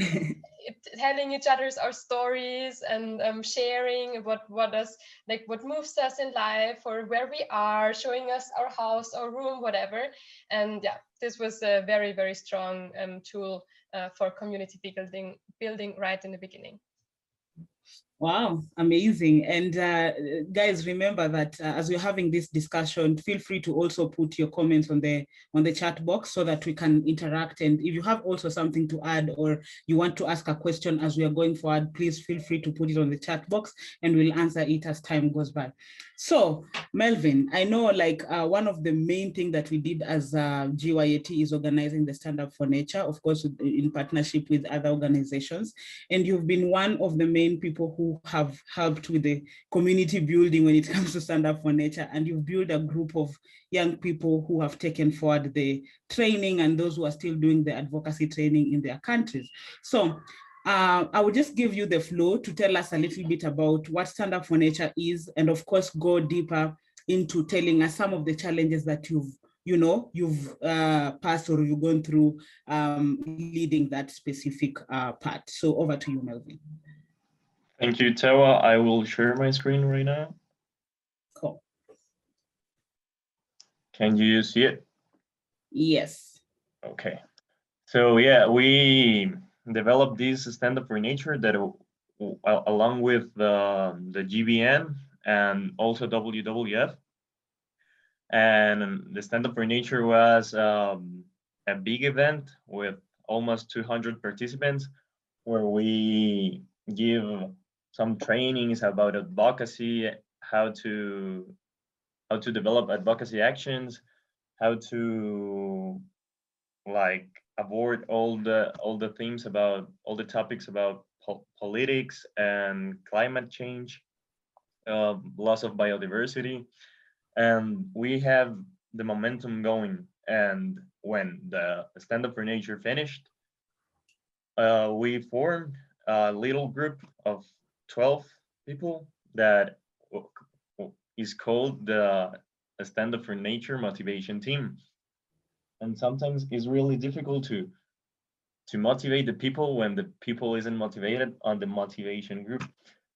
[SPEAKER 8] telling each other's our stories, and sharing what moves us in life or where we are, showing us our house, our room, whatever. And yeah, this was a very, very strong tool for community building right in the beginning.
[SPEAKER 4] Wow, amazing. And guys, remember that as we're having this discussion, feel free to also put your comments on the chat box so that we can interact. And if you have also something to add or you want to ask a question as we are going forward, please feel free to put it on the chat box and we'll answer it as time goes by. So Melvin, I know like one of the main things that we did as GYAT is organizing the Stand Up for Nature, of course, in partnership with other organizations. And you've been one of the main people who have helped with the community building when it comes to Stand Up for Nature. And you've built a group of young people who have taken forward the training and those who are still doing the advocacy training in their countries. So I will just give you the floor to tell us a little bit about what Stand Up for Nature is, and of course, go deeper into telling us some of the challenges that you've passed or you've gone through leading that specific part. So over to you, Melvin.
[SPEAKER 7] Thank you, Tewa. I will share my screen right now.
[SPEAKER 4] Cool.
[SPEAKER 7] Can you see it?
[SPEAKER 4] Yes.
[SPEAKER 7] Okay. So yeah, we developed this Stand Up for Nature that along with the GBN and also WWF. And the Stand Up for Nature was a big event with almost 200 participants, where we give some trainings about advocacy, how to develop advocacy actions, how to like avoid all the themes about all the topics about politics and climate change, loss of biodiversity. And we have the momentum going. And when the Stand Up for Nature finished, we formed a little group of 12 people that is called the Stand Up for Nature Motivation Team. And sometimes it's really difficult to motivate the people when the people isn't motivated on the motivation group.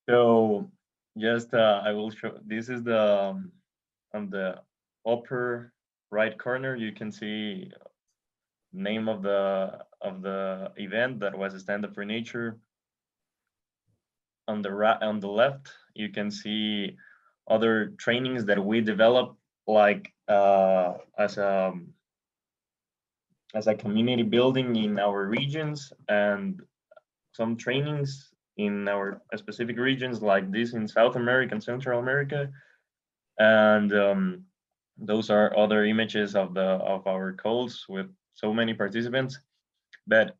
[SPEAKER 7] So just I will show. This is the on the upper right corner. You can see name of the event that was a Stand Up for Nature. On the right, on the left, you can see other trainings that we developed, like as a community building in our regions, and some trainings in our specific regions, like this in South America and Central America. And those are other images of our calls with so many participants. But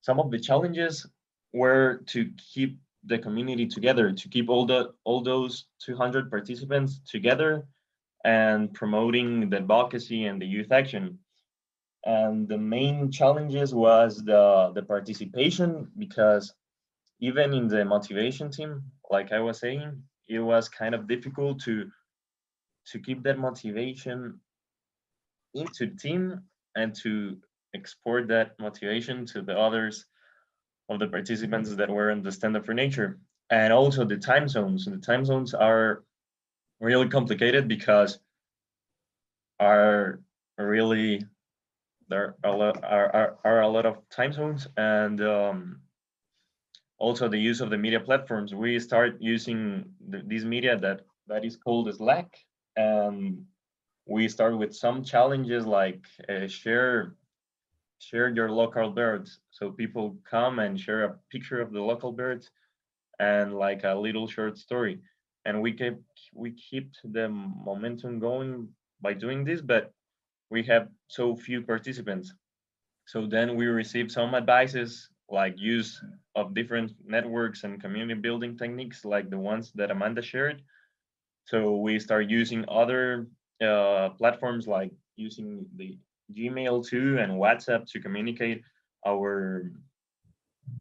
[SPEAKER 7] some of the challenges were to keep the community together, to keep all those 200 participants together and promoting the advocacy and the youth action. And the main challenges was the participation, because even in the motivation team, like I was saying, it was kind of difficult to keep that motivation into the team and to export that motivation to the others of the participants that were in the Stand Up for Nature. And also the time zones. The time zones are really complicated because are really there are a lot of time zones, and also the use of the media platforms. We start using these media that is called Slack, and we start with some challenges like share share your local birds. So people come and share a picture of the local birds and like a little short story. And we keep the momentum going by doing this, but we have so few participants. So then we receive some advices like use of different networks and community building techniques like the ones that Amanda shared. So we start using other platforms like using the Gmail too and WhatsApp to communicate our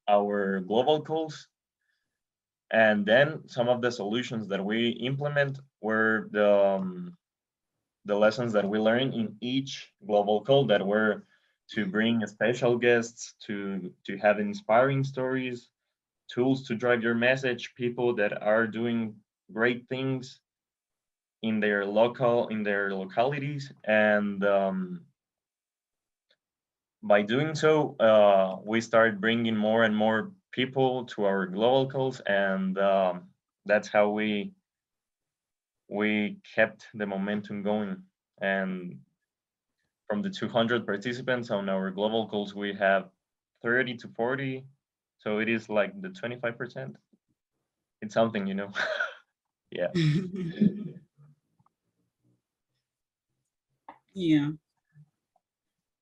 [SPEAKER 7] our global calls. And then some of the solutions that we implement were the lessons that we learned in each global call that were to bring special guests, to have inspiring stories, tools to drive your message, people that are doing great things in their localities, and by doing so, we start bringing more and more people to our global calls, and that's how we kept the momentum going. And from the 200 participants on our global calls, we have 30 to 40. So it is like the 25%. It's something, you know. Yeah.
[SPEAKER 4] Yeah.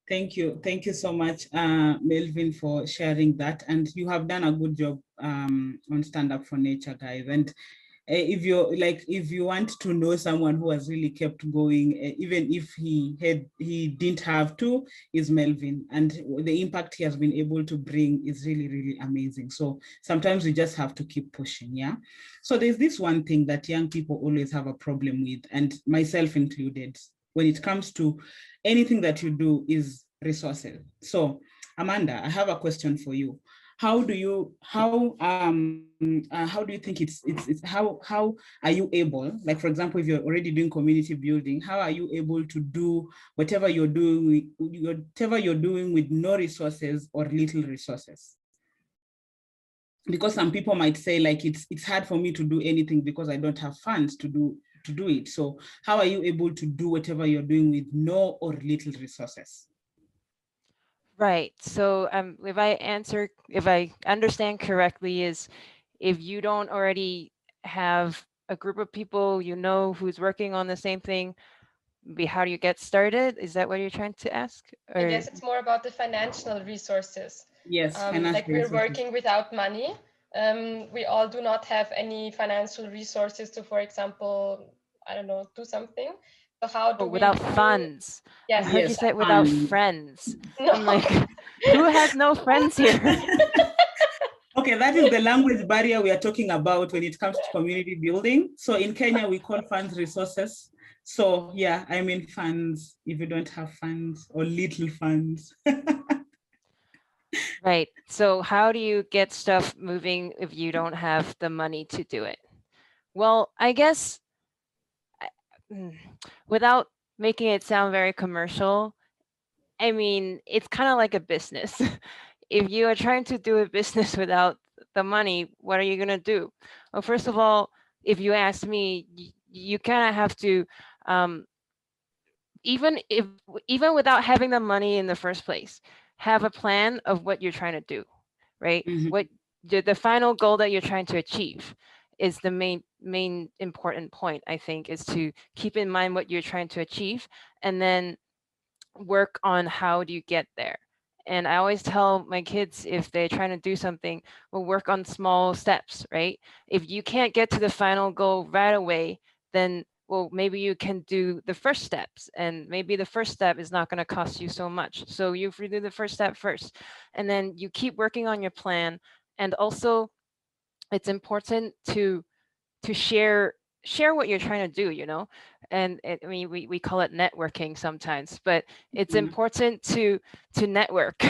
[SPEAKER 4] Thank you. Thank you so much, Melvin, for sharing that. And you have done a good job on Stand Up for Nature, guys. And if you want to know someone who has really kept going, even if he didn't have to, is Melvin. And the impact he has been able to bring is really, really amazing. So sometimes we just have to keep pushing, yeah? So there's this one thing that young people always have a problem with, and myself included, when it comes to anything that you do is resources. So Amanda, I have a question for you. How do you think how are you able, like for example, if you're already doing community building, how are you able to do whatever you're doing with no resources or little resources? Because some people might say like it's hard for me to do anything because I don't have funds to do it. So how are you able to do whatever you're doing with no or little resources?
[SPEAKER 1] Right. So if I understand correctly, is if you don't already have a group of people you know who's working on the same thing, how do you get started? Is that what you're trying to ask?
[SPEAKER 8] I
[SPEAKER 1] Or
[SPEAKER 8] guess it's more about the financial resources.
[SPEAKER 4] Yes,
[SPEAKER 8] Like we're working without money. We all do not have any financial resources to, for example, I don't know, do something. So how do
[SPEAKER 1] without
[SPEAKER 8] we
[SPEAKER 1] funds?
[SPEAKER 8] Yes,
[SPEAKER 1] I heard you
[SPEAKER 4] yes,
[SPEAKER 1] say without friends.
[SPEAKER 8] No.
[SPEAKER 1] I'm like, who has no friends here?
[SPEAKER 4] Okay, that is the language barrier we are talking about when it comes to community building. So in Kenya, we call funds resources. So yeah, I mean funds, if you don't have funds or little funds.
[SPEAKER 1] Right. So how do you get stuff moving if you don't have the money to do it? Well, I guess without making it sound very commercial, I mean, it's kind of like a business. If you are trying to do a business without the money, what are you going to do? Well, first of all, if you ask me, you kind of have to, even without having the money in the first place, have a plan of what you're trying to do, right?
[SPEAKER 4] Mhm.
[SPEAKER 1] What the final goal that you're trying to achieve is the main important point, I think, is to keep in mind what you're trying to achieve and then work on how do you get there. And I always tell my kids, if they're trying to do something, we'll work on small steps, right? If you can't get to the final goal right away, then well, maybe you can do the first steps, and maybe the first step is not going to cost you so much. So you do the first step first, and then you keep working on your plan. And also, it's important to share what you're trying to do, you know. And I mean, we call it networking sometimes, but it's important to network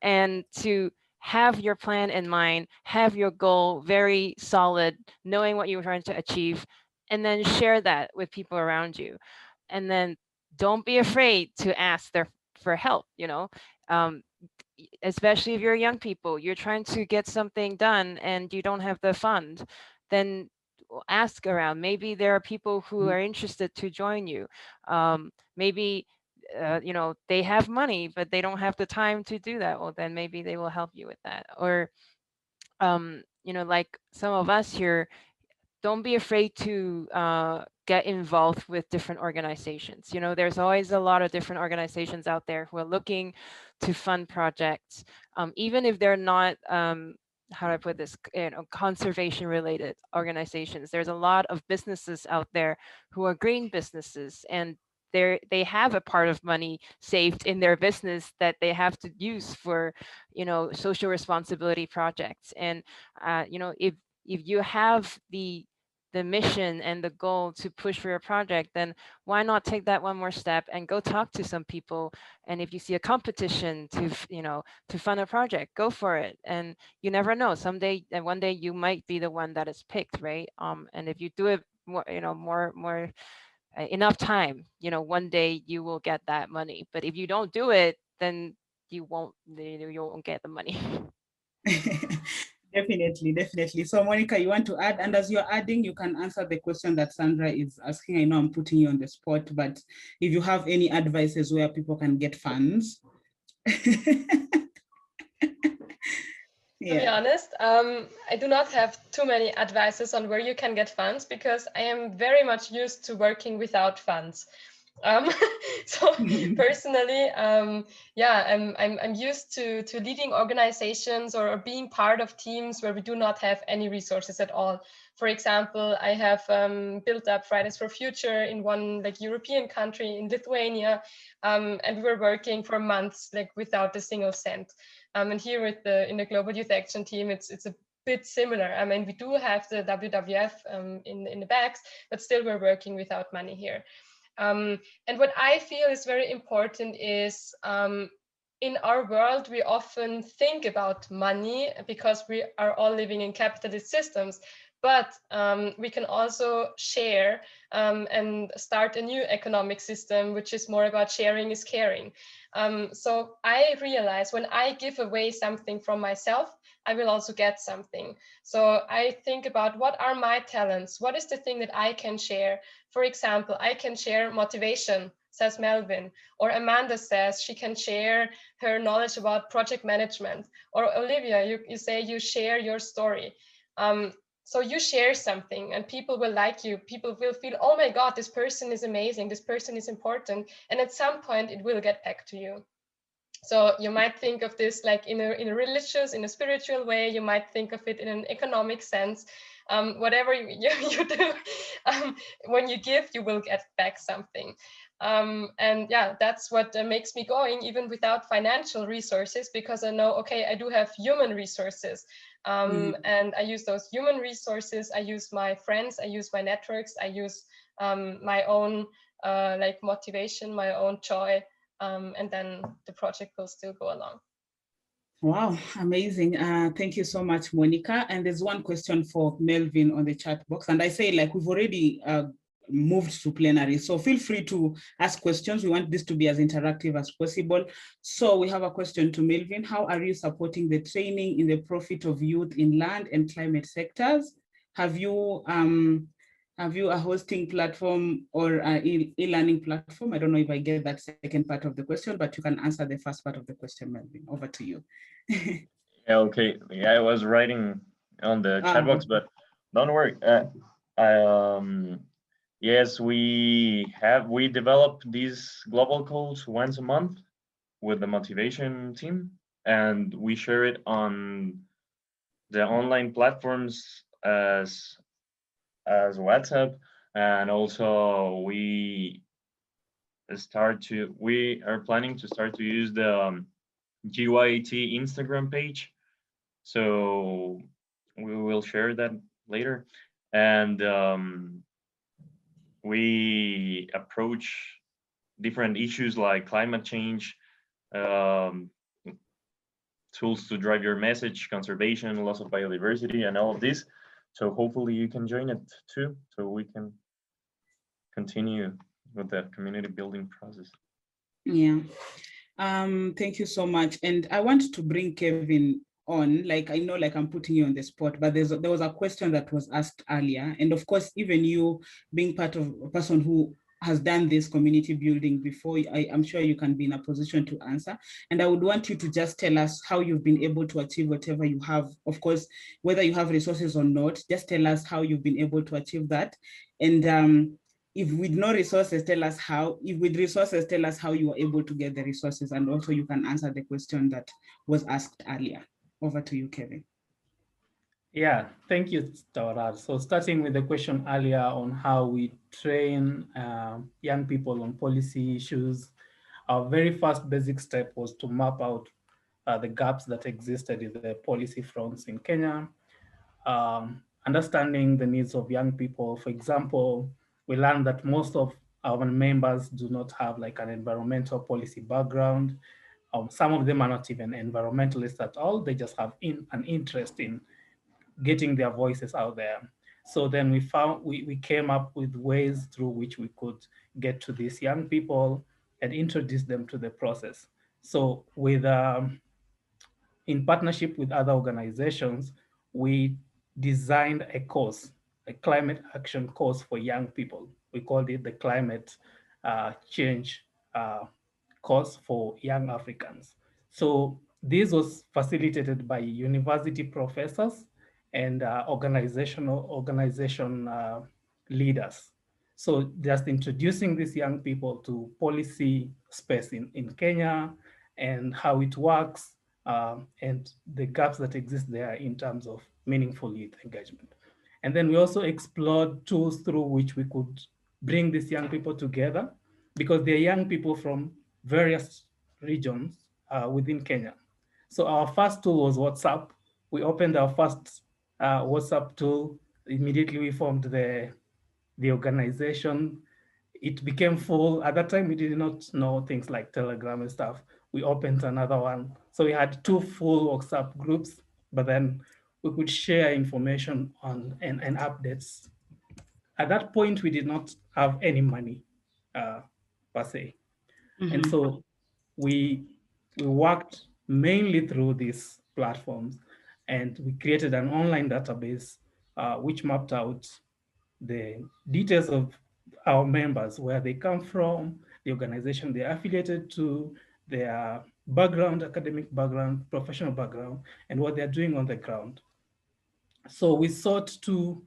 [SPEAKER 1] and to have your plan in mind, have your goal very solid, knowing what you're trying to achieve, and then share that with people around you. And then don't be afraid to ask for help, you know. um, Especially if you're young people, you're trying to get something done and you don't have the fund, then ask around. Maybe there are people who are interested to join you. Maybe you know, they have money, but they don't have the time to do that. Well, then maybe they will help you with that. Or, you know, like some of us here, don't be afraid to get involved with different organizations. You know, there's always a lot of different organizations out there who are looking to fund projects, even if they're not, how do I put this, you know, conservation related organizations. There's a lot of businesses out there who are green businesses, and they have a part of money saved in their business that they have to use for, you know, social responsibility projects. And you know, if you have the mission and the goal to push for your project, then why not take that one more step and go talk to some people? And if you see a competition to, you know, to fund a project, go for it. And you never know, someday and one day you might be the one that is picked, right? And if you do it more, you know, more enough time, you know, one day you will get that money. But if you don't do it, then you won't get the money.
[SPEAKER 4] Definitely, definitely. So Monica, you want to add? And as you're adding, you can answer the question that Sandra is asking. I know I'm putting you on the spot, but if you have any advices where people can get funds.
[SPEAKER 8] To be honest, I do not have too many advices on where you can get funds, because I am very much used to working without funds. So personally, yeah, I'm used to leading organizations or being part of teams where we do not have any resources at all. For example, I have built up Fridays for Future in one like European country, in Lithuania, and we were working for months like without a single cent. And here with in the Global Youth Action Team, it's a bit similar. I mean, we do have the WWF in the backs, but still we're working without money here. And what I feel is very important is in our world, we often think about money because we are all living in capitalist systems, but we can also share and start a new economic system, which is more about sharing is caring. So I realize when I give away something from myself, I will also get something. So I think about what are my talents? What is the thing that I can share? For example, I can share motivation, says Melvin, or Amanda says she can share her knowledge about project management, or Olivia, you say you share your story. So you share something and people will like you. People will feel, oh my God, this person is amazing. This person is important. And at some point it will get back to you. So you might think of this like in a religious, in a spiritual way. You might think of it in an economic sense. Whatever you do, when you give, you will get back something. And yeah, that's what makes me going, even without financial resources, because I know, okay, I do have human resources. And I use those human resources. I use my friends, I use my networks, I use my own like motivation, my own joy. And then the project will still go along.
[SPEAKER 4] Wow, amazing. Thank you so much, Monica. And there's one question for Melvin on the chat box. And I say, like, we've already moved to plenary, so feel free to ask questions. We want this to be as interactive as possible. So we have a question to Melvin. How are you supporting the training in the profit of youth in land and climate sectors? Have you a hosting platform or an e-learning platform? I don't know if I get that second part of the question, but you can answer the first part of the question, Melvin. Over to you.
[SPEAKER 7] Yeah, okay. Yeah, I was writing on the chat box, but don't worry. Yes, we develop these global goals once a month with the motivation team, and we share it on the online platforms as WhatsApp, and also we are planning to start to use the GYT Instagram page, so we will share that later. And we approach different issues like climate change, tools to drive your message, conservation, loss of biodiversity, and all of this. So hopefully you can join it too, so we can continue with the community building process.
[SPEAKER 4] Yeah. Thank you so much. And I want to bring Kevin on. Like, I know, like, I'm putting you on the spot, but there was a question that was asked earlier. And of course, even you being part of a person who has done this community building before, I'm sure you can be in a position to answer. And I would want you to just tell us how you've been able to achieve whatever you have. Of course, whether you have resources or not, just tell us how you've been able to achieve that. And if with no resources, tell us how. If with resources, tell us how you were able to get the resources. And also you can answer the question that was asked earlier. Over to you, Kevin.
[SPEAKER 5] Yeah, thank you, Taurad. So starting with the question earlier on how we train young people on policy issues, our very first basic step was to map out the gaps that existed in the policy fronts in Kenya, understanding the needs of young people. For example, we learned that most of our members do not have like an environmental policy background. Some of them are not even environmentalists at all. They just have an interest in getting their voices out there. So then we came up with ways through which we could get to these young people and introduce them to the process. So with in partnership with other organizations, we designed a course, a climate action course for young people. We called it the Climate Change course for young Africans. So this was facilitated by university professors and organization leaders. So just introducing these young people to policy space in Kenya and how it works, and the gaps that exist there in terms of meaningful youth engagement. And then we also explored tools through which we could bring these young people together, because they're young people from various regions within Kenya. So our first tool was WhatsApp. We opened our first WhatsApp tool. Immediately we formed the organization. It became full. At that time, we did not know things like Telegram and stuff. We opened another one. So we had 2 full WhatsApp groups, but then we could share information on and updates. At that point, we did not have any money per se. And so we worked mainly through these platforms, and we created an online database which mapped out the details of our members, where they come from, the organization they're affiliated to, their background, academic background, professional background, and what they're doing on the ground. So we sought to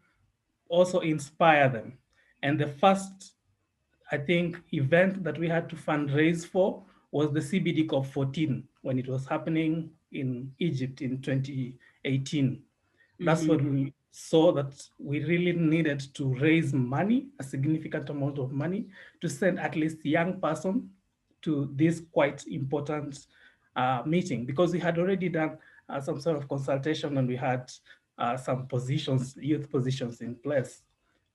[SPEAKER 5] also inspire them. And the first, I think, event that we had to fundraise for was the CBD COP14 when it was happening in Egypt in 2018. That's when we saw that we really needed to raise money, a significant amount of money, to send at least a young person to this quite important meeting, because we had already done some sort of consultation and we had some positions, youth positions in place.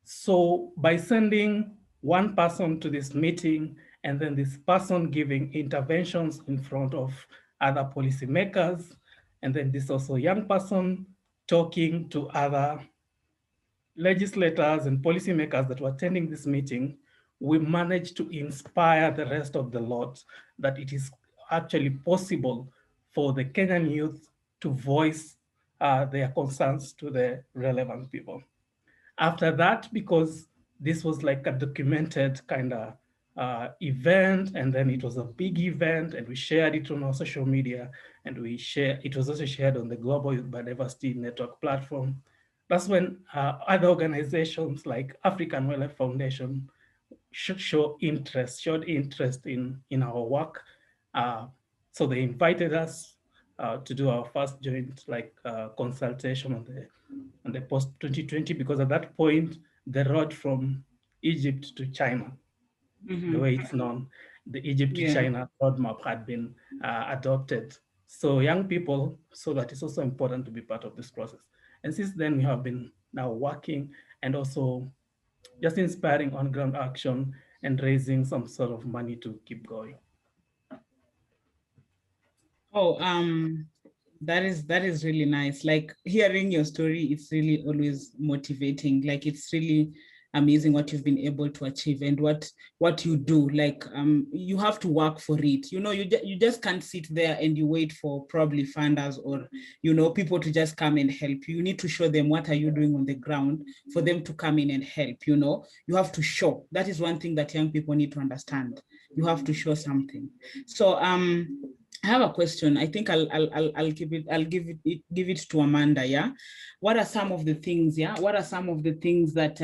[SPEAKER 5] So by sending one person to this meeting and then this person giving interventions in front of other policymakers, and then this also young person talking to other legislators and policymakers that were attending this meeting, we managed to inspire the rest of the lot that it is actually possible for the Kenyan youth to voice their concerns to the relevant people. After that, because this was like a documented kind of event, and then it was a big event, and we shared it on our social media, and it was also shared on the Global Youth Biodiversity Network platform. That's when other organizations like African Wildlife Foundation showed interest in our work. So they invited us to do our first joint consultation on the post 2020, because at that point, the road from Egypt to China, the way it's known, the Egypt to China roadmap had been adopted. So young people saw that it's also important to be part of this process. And since then, we have been now working and also just inspiring on-ground action and raising some sort of money to keep going.
[SPEAKER 4] Oh, that is really nice. Like hearing your story, it's really always motivating. Like it's really amazing what you've been able to achieve and what you do. Like you have to work for it. You know, you just can't sit there and you wait for probably funders or, you know, people to just come and help you. You need to show them what are you doing on the ground for them to come in and help. You know, you have to show. That is one thing that young people need to understand. You have to show something. So I have a question. I think I'll give it to Amanda. Yeah, what are some of the things? Yeah, what are some of the things that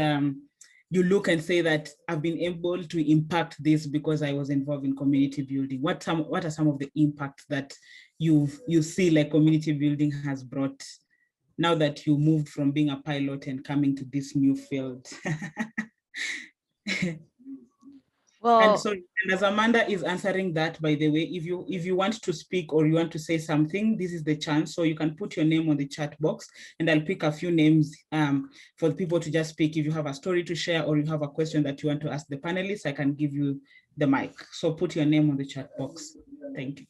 [SPEAKER 4] you look and say that I've been able to impact this because I was involved in community building? What are some of the impacts that you see like community building has brought now that you moved from being a pilot and coming to this new field?
[SPEAKER 1] Well,
[SPEAKER 4] and so, and as Amanda is answering that, by the way, if you want to speak or you want to say something, this is the chance. So you can put your name on the chat box and I'll pick a few names for the people to just speak. If you have a story to share or you have a question that you want to ask the panelists, I can give you the mic. So put your name on the chat box. Thank you.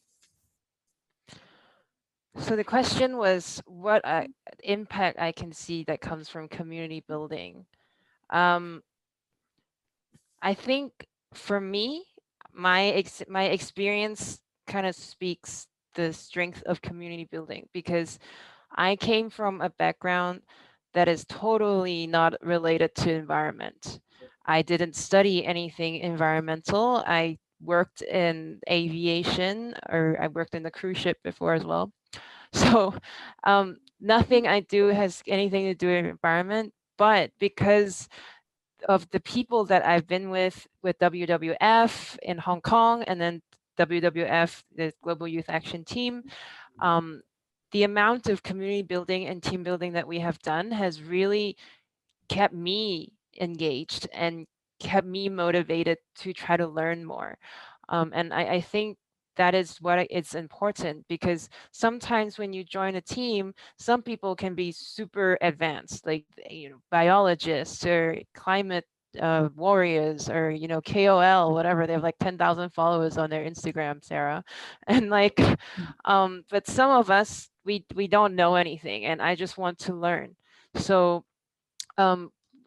[SPEAKER 1] So the question was what impact I can see that comes from community building. I think for me, my experience kind of speaks the strength of community building, because I came from a background that is totally not related to environment. I didn't study anything environmental. I worked in aviation, or I worked in the cruise ship before as well. So nothing I do has anything to do with environment, but because of the people that I've been with WWF in Hong Kong and then WWF, the Global Youth Action Team, the amount of community building and team building that we have done has really kept me engaged and kept me motivated to try to learn more. And I think that is what it's important, because sometimes when you join a team, some people can be super advanced, like, you know, biologists or climate warriors, or, you know, KOL, whatever. They have like 10,000 followers on their Instagram, Sarah. And like, but some of us, we don't know anything, and I just want to learn. So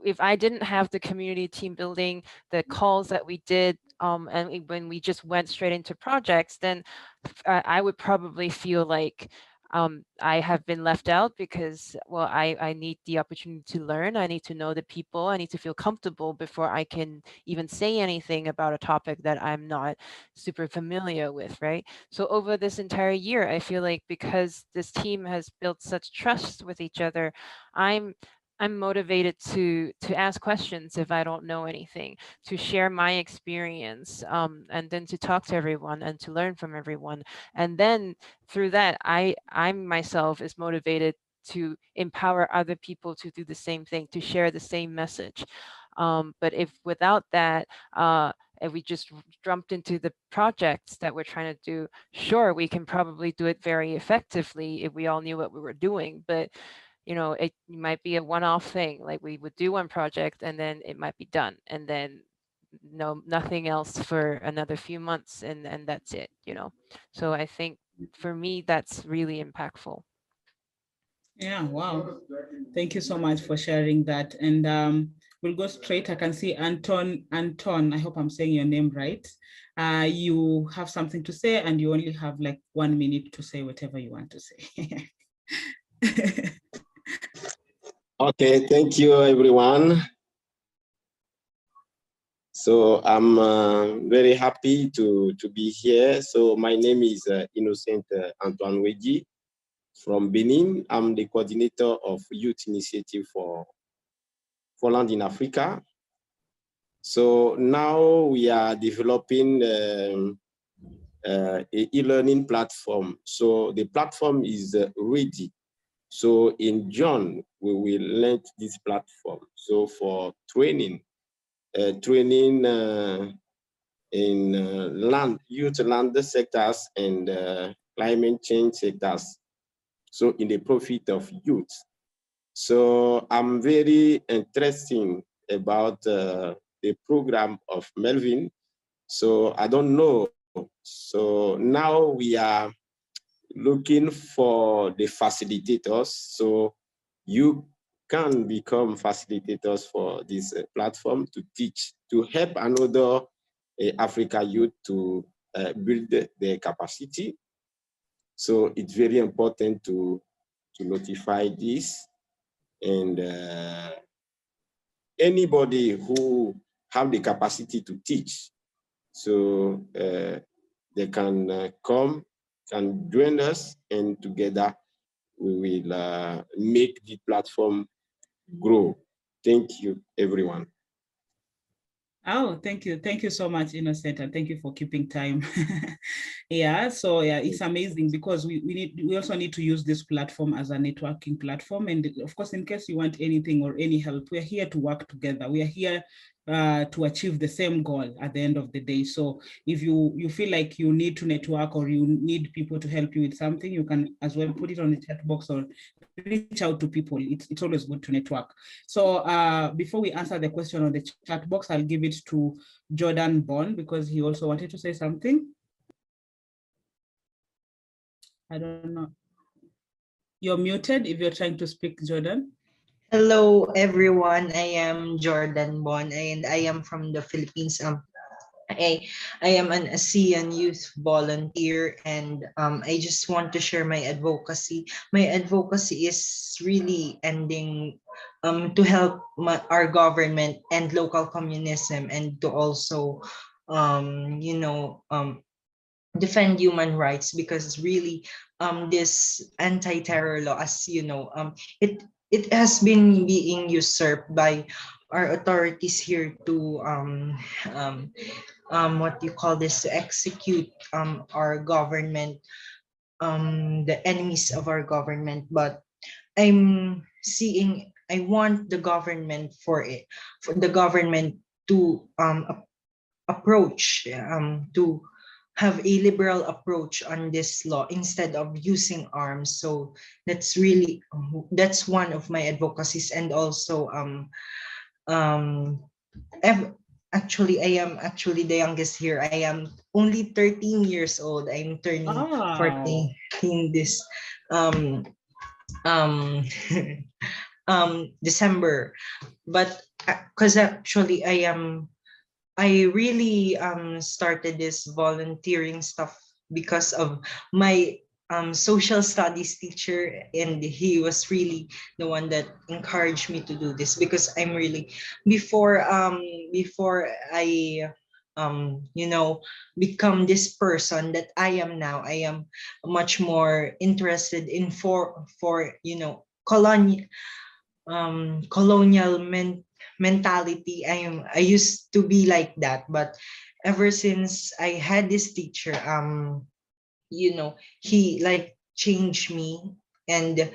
[SPEAKER 1] if I didn't have the community team building, the calls that we did, and when we just went straight into projects, then I would probably feel like I have been left out, because, well, I need the opportunity to learn. I need to know the people. I need to feel comfortable before I can even say anything about a topic that I'm not super familiar with, right? So over this entire year, I feel like because this team has built such trust with each other, I'm motivated to ask questions if I don't know anything, to share my experience, and then to talk to everyone and to learn from everyone. And then through that, I myself is motivated to empower other people to do the same thing, to share the same message. But if without that, if we just jumped into the projects that we're trying to do, sure, we can probably do it very effectively if we all knew what we were doing. But you know, it might be a one-off thing. Like we would do one project and then it might be done, and then nothing else for another few months, and that's it, you know. So I think for me, that's really impactful.
[SPEAKER 4] Yeah, wow. Thank you so much for sharing that. And we'll go straight. I can see Anton, I hope I'm saying your name right. You have something to say and you only have like 1 minute to say whatever you want to say.
[SPEAKER 9] Okay, thank you, everyone. So I'm very happy to be here. So my name is Innocent Antoine Weji from Benin. I'm the coordinator of Youth Initiative for Land in Africa. So now we are developing an e-learning platform. So the platform is ready. So in June, we will launch this platform. So for training in youth land sectors and climate change sectors. So in the profit of youth. So I'm very interested about the program of Melvin. So I don't know. So now we are looking for the facilitators. So you can become facilitators for this platform to teach, to help another Africa youth to build their capacity. So it's very important to notify this, and anybody who have the capacity to teach, so they can come and join us, and together we will make the platform grow. Thank you, everyone.
[SPEAKER 4] Oh, thank you. Thank you so much, Innocent, and thank you for keeping time. Yeah, so yeah, it's amazing because we also need to use this platform as a networking platform. And of course, in case you want anything or any help, we're here to work together. We are here to achieve the same goal at the end of the day. So if you feel like you need to network or you need people to help you with something, you can as well put it on the chat box or reach out to people. It's always good to network. So before we answer the question on the chat box, I'll give it to Jordan Bond because he also wanted to say something. I don't know. You're muted if you're trying to speak, Jordan.
[SPEAKER 10] Hello, everyone. I am Jordan Bon, and I am from the Philippines. I am an ASEAN youth volunteer, and I just want to share my advocacy. My advocacy is really ending to help our government and local communism, and to also defend human rights, because really this anti-terror law, as you know, it has been being usurped by our authorities here to what do you call this, to execute our government, the enemies of our government. But I want the government for the government to approach to have a liberal approach on this law instead of using arms. So that's one of my advocacies. And also actually, I am actually the youngest here. I am only 13 years old. I'm turning 14 this um December. But because actually I really started this volunteering stuff because of my social studies teacher, and he was really the one that encouraged me to do this, because I'm really before I become this person that I am now. I am much more interested in for colonial mentality. I used to be like that, but ever since I had this teacher, he like changed me, and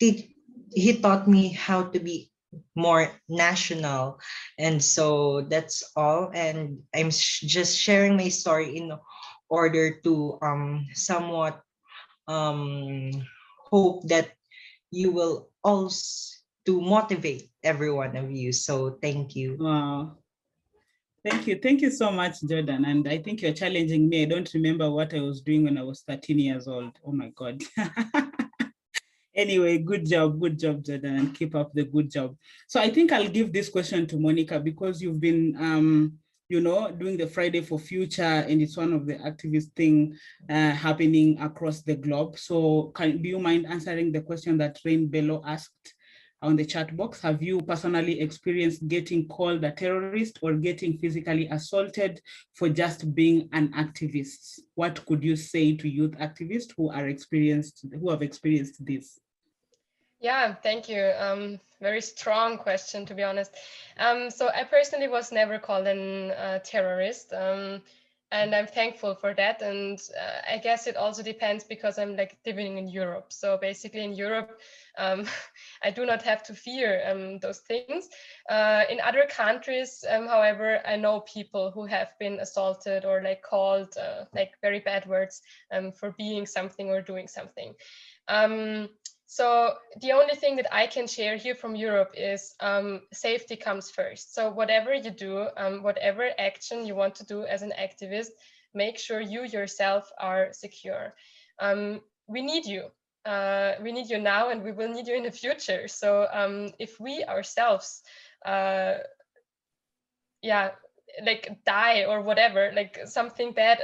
[SPEAKER 10] he taught me how to be more national. And so that's all, and I'm just sharing my story in order to somewhat hope that you will also to motivate every one of you. So thank you.
[SPEAKER 4] Wow. Thank you. Thank you so much, Jordan. And I think you're challenging me. I don't remember what I was doing when I was 13 years old. Oh my God. Anyway, good job, Jordan, and keep up the good job. So I think I'll give this question to Monica, because you've been doing the Friday for Future, and it's one of the activist thing happening across the globe. So do you mind answering the question that Rain Bello asked on the chat box? Have you personally experienced getting called a terrorist or getting physically assaulted for just being an activist? What could you say to youth activists who have experienced this?
[SPEAKER 8] Yeah, thank you. Very strong question, to be honest. So I personally was never called a terrorist, and I'm thankful for that. And I guess it also depends, because I'm like living in Europe. So basically in Europe, I do not have to fear those things. In other countries, however, I know people who have been assaulted or like called like very bad words for being something or doing something. So the only thing that I can share here from Europe is safety comes first. So whatever you do, whatever action you want to do as an activist, make sure you yourself are secure. We need you. we need you now, and we will need you in the future. So if we ourselves yeah, like die or whatever, like something bad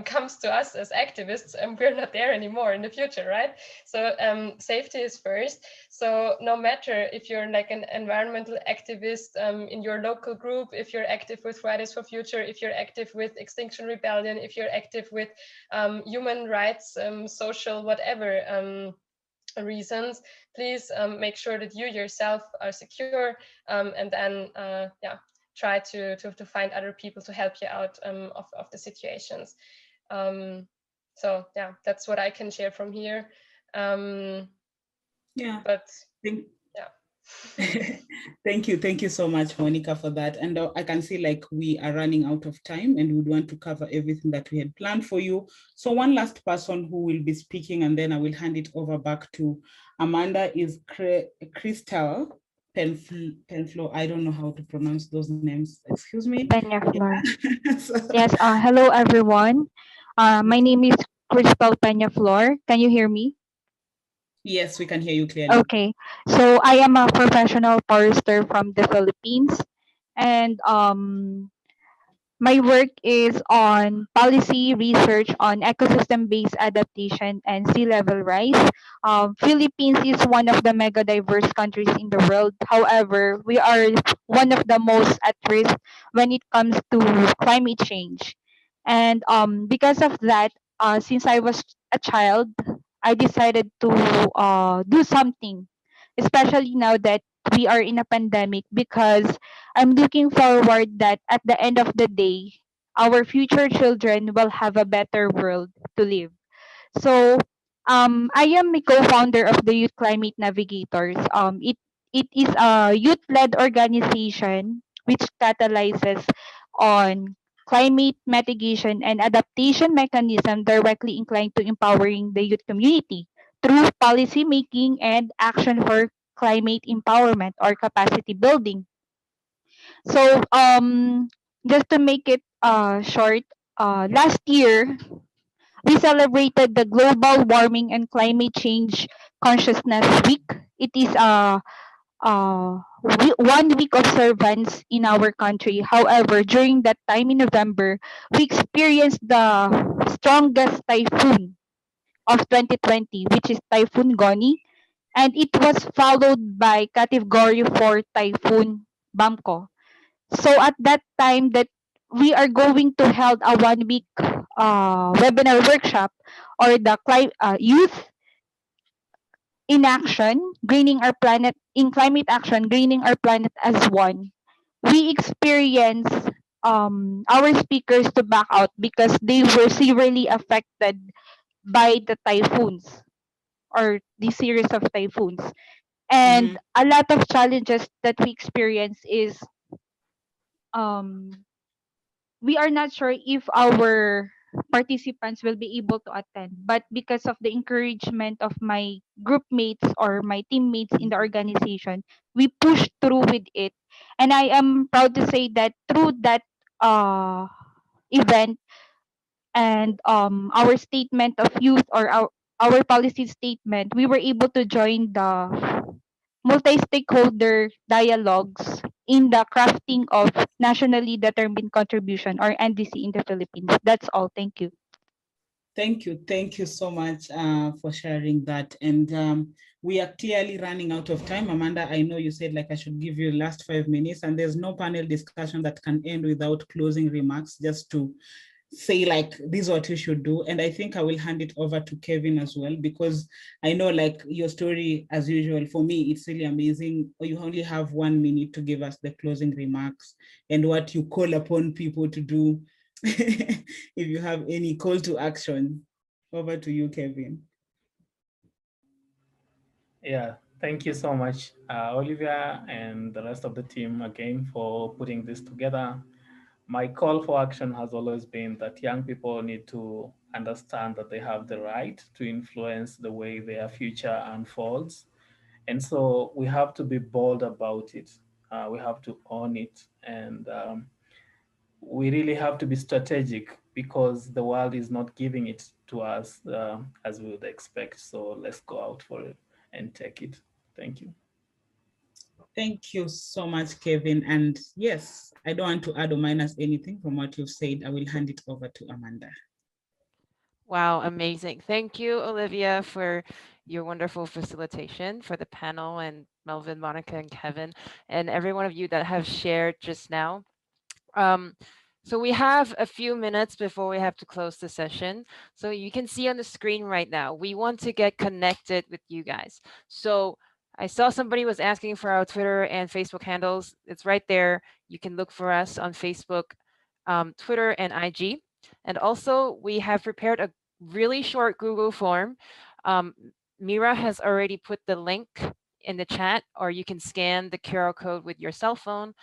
[SPEAKER 8] comes to us as activists, and we're not there anymore in the future, right? So safety is first. So no matter if you're like an environmental activist in your local group, if you're active with Fridays for Future, if you're active with Extinction Rebellion, if you're active with human rights, social whatever reasons, please make sure that you yourself are secure, and then yeah, try to find other people to help you out of the situations. So yeah, that's what I can share from here.
[SPEAKER 4] Yeah.
[SPEAKER 8] But
[SPEAKER 4] Thank,
[SPEAKER 8] yeah.
[SPEAKER 4] thank you so much, Monica, for that. And I can see like we are running out of time, and we would want to cover everything that we had planned for you. So one last person who will be speaking, and then I will hand it over back to Amanda, is Crystal Penflo. I don't know how to pronounce those names. Excuse me.
[SPEAKER 11] Peñaflor.
[SPEAKER 4] Yeah. So,
[SPEAKER 11] Yes, hello everyone. My name is Crystal Peñaflor. Can you hear me?
[SPEAKER 4] yes, we can hear you clearly.
[SPEAKER 11] Okay. So I am a professional forester from the Philippines, and my work is on policy research on ecosystem-based adaptation and sea level rise. Philippines is one of the mega diverse countries in the world. However, we are one of the most at risk when it comes to climate change. And because of that, since I was a child, I decided to do something, especially now that we are in a pandemic, because I'm looking forward that at the end of the day, our future children will have a better world to live. So, I am a co-founder of the Youth Climate Navigators. It is a youth-led organization which catalyzes on climate mitigation and adaptation mechanism directly inclined to empowering the youth community through policy making and action for climate empowerment or capacity building. So, just to make it short, last year we celebrated the Global Warming and Climate Change Consciousness Week. It is a 1 week observance in our country. However, during that time in November, we experienced the strongest typhoon of 2020, which is Typhoon Goni, and it was followed by Category 4 Typhoon Bamko. So at that time that we are going to held a 1 week webinar workshop or the youth in action, greening our planet in climate action, greening our planet as one. We experience our speakers to back out because they were severely affected by the typhoons or the series of typhoons. And a lot of challenges that we experience is um we are not sure if our participants will be able to attend, but because of the encouragement of my group mates or my teammates in the organization, we pushed through with it. And I am proud to say that through that uh event and our statement of youth or our policy statement, we were able to join the multi-stakeholder dialogues in the crafting of nationally determined contribution or NDC in the Philippines. That's all. Thank you.
[SPEAKER 4] Thank you so much for sharing that. And we are clearly running out of time. Amanda, I know you said like I should give you last 5 minutes, and there's no panel discussion that can end without closing remarks, just to say like this is what you should do. And I think I will hand it over to Kevin as well, because I know like your story, as usual, for me it's really amazing. You only have 1 minute to give us the closing remarks and what you call upon people to do. If you have any call to action. Over to you, Kevin.
[SPEAKER 5] Yeah, thank you so much, Olivia, and the rest of the team again for putting this together. My call for action has always been that young people need to understand that they have the right to influence the way their future unfolds. And so we have to be bold about it. We have to own it. And we really have to be strategic because the world is not giving it to us as we would expect. So let's go out for it and take it. Thank you.
[SPEAKER 4] Thank you so much, Kevin. And yes, I don't want to add or minus anything from what you've said. I will hand it over to Amanda.
[SPEAKER 1] Wow, amazing. Thank you, Olivia, for your wonderful facilitation for the panel, and Melvin, Monica, and Kevin, and every one of you that have shared just now. So we have a few minutes before we have to close the session. So you can see on the screen right now, we want to get connected with you guys. So I saw somebody was asking for our Twitter and Facebook handles. It's right there. You can look for us on Facebook, Twitter, and IG. And also, we have prepared a really short Google form. Mira has already put the link in the chat, or you can scan the QR code with your cell phone.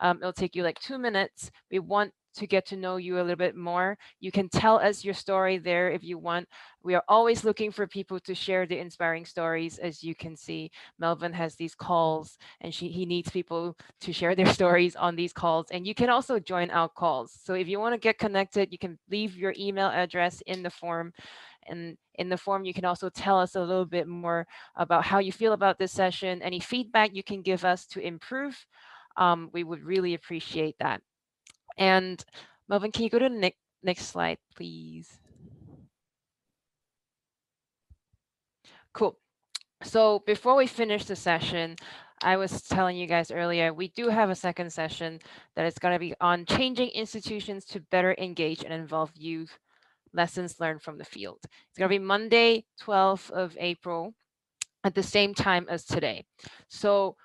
[SPEAKER 1] It'll take you like 2 minutes. We want to get to know you a little bit more. You can tell us your story there if you want. We are always looking for people to share the inspiring stories. As you can see, Melvin has these calls, and he needs people to share their stories on these calls. And you can also join our calls. So if you want to get connected, you can leave your email address in the form. And in the form, you can also tell us a little bit more about how you feel about this session, any feedback you can give us to improve. We would really appreciate that. And Melvin, can you go to the next slide, please? Cool. So before we finish the session, I was telling you guys earlier, we do have a second session that is going to be on changing institutions to better engage and involve youth, lessons learned from the field. It's going to be Monday, 12th of April at the same time as today. So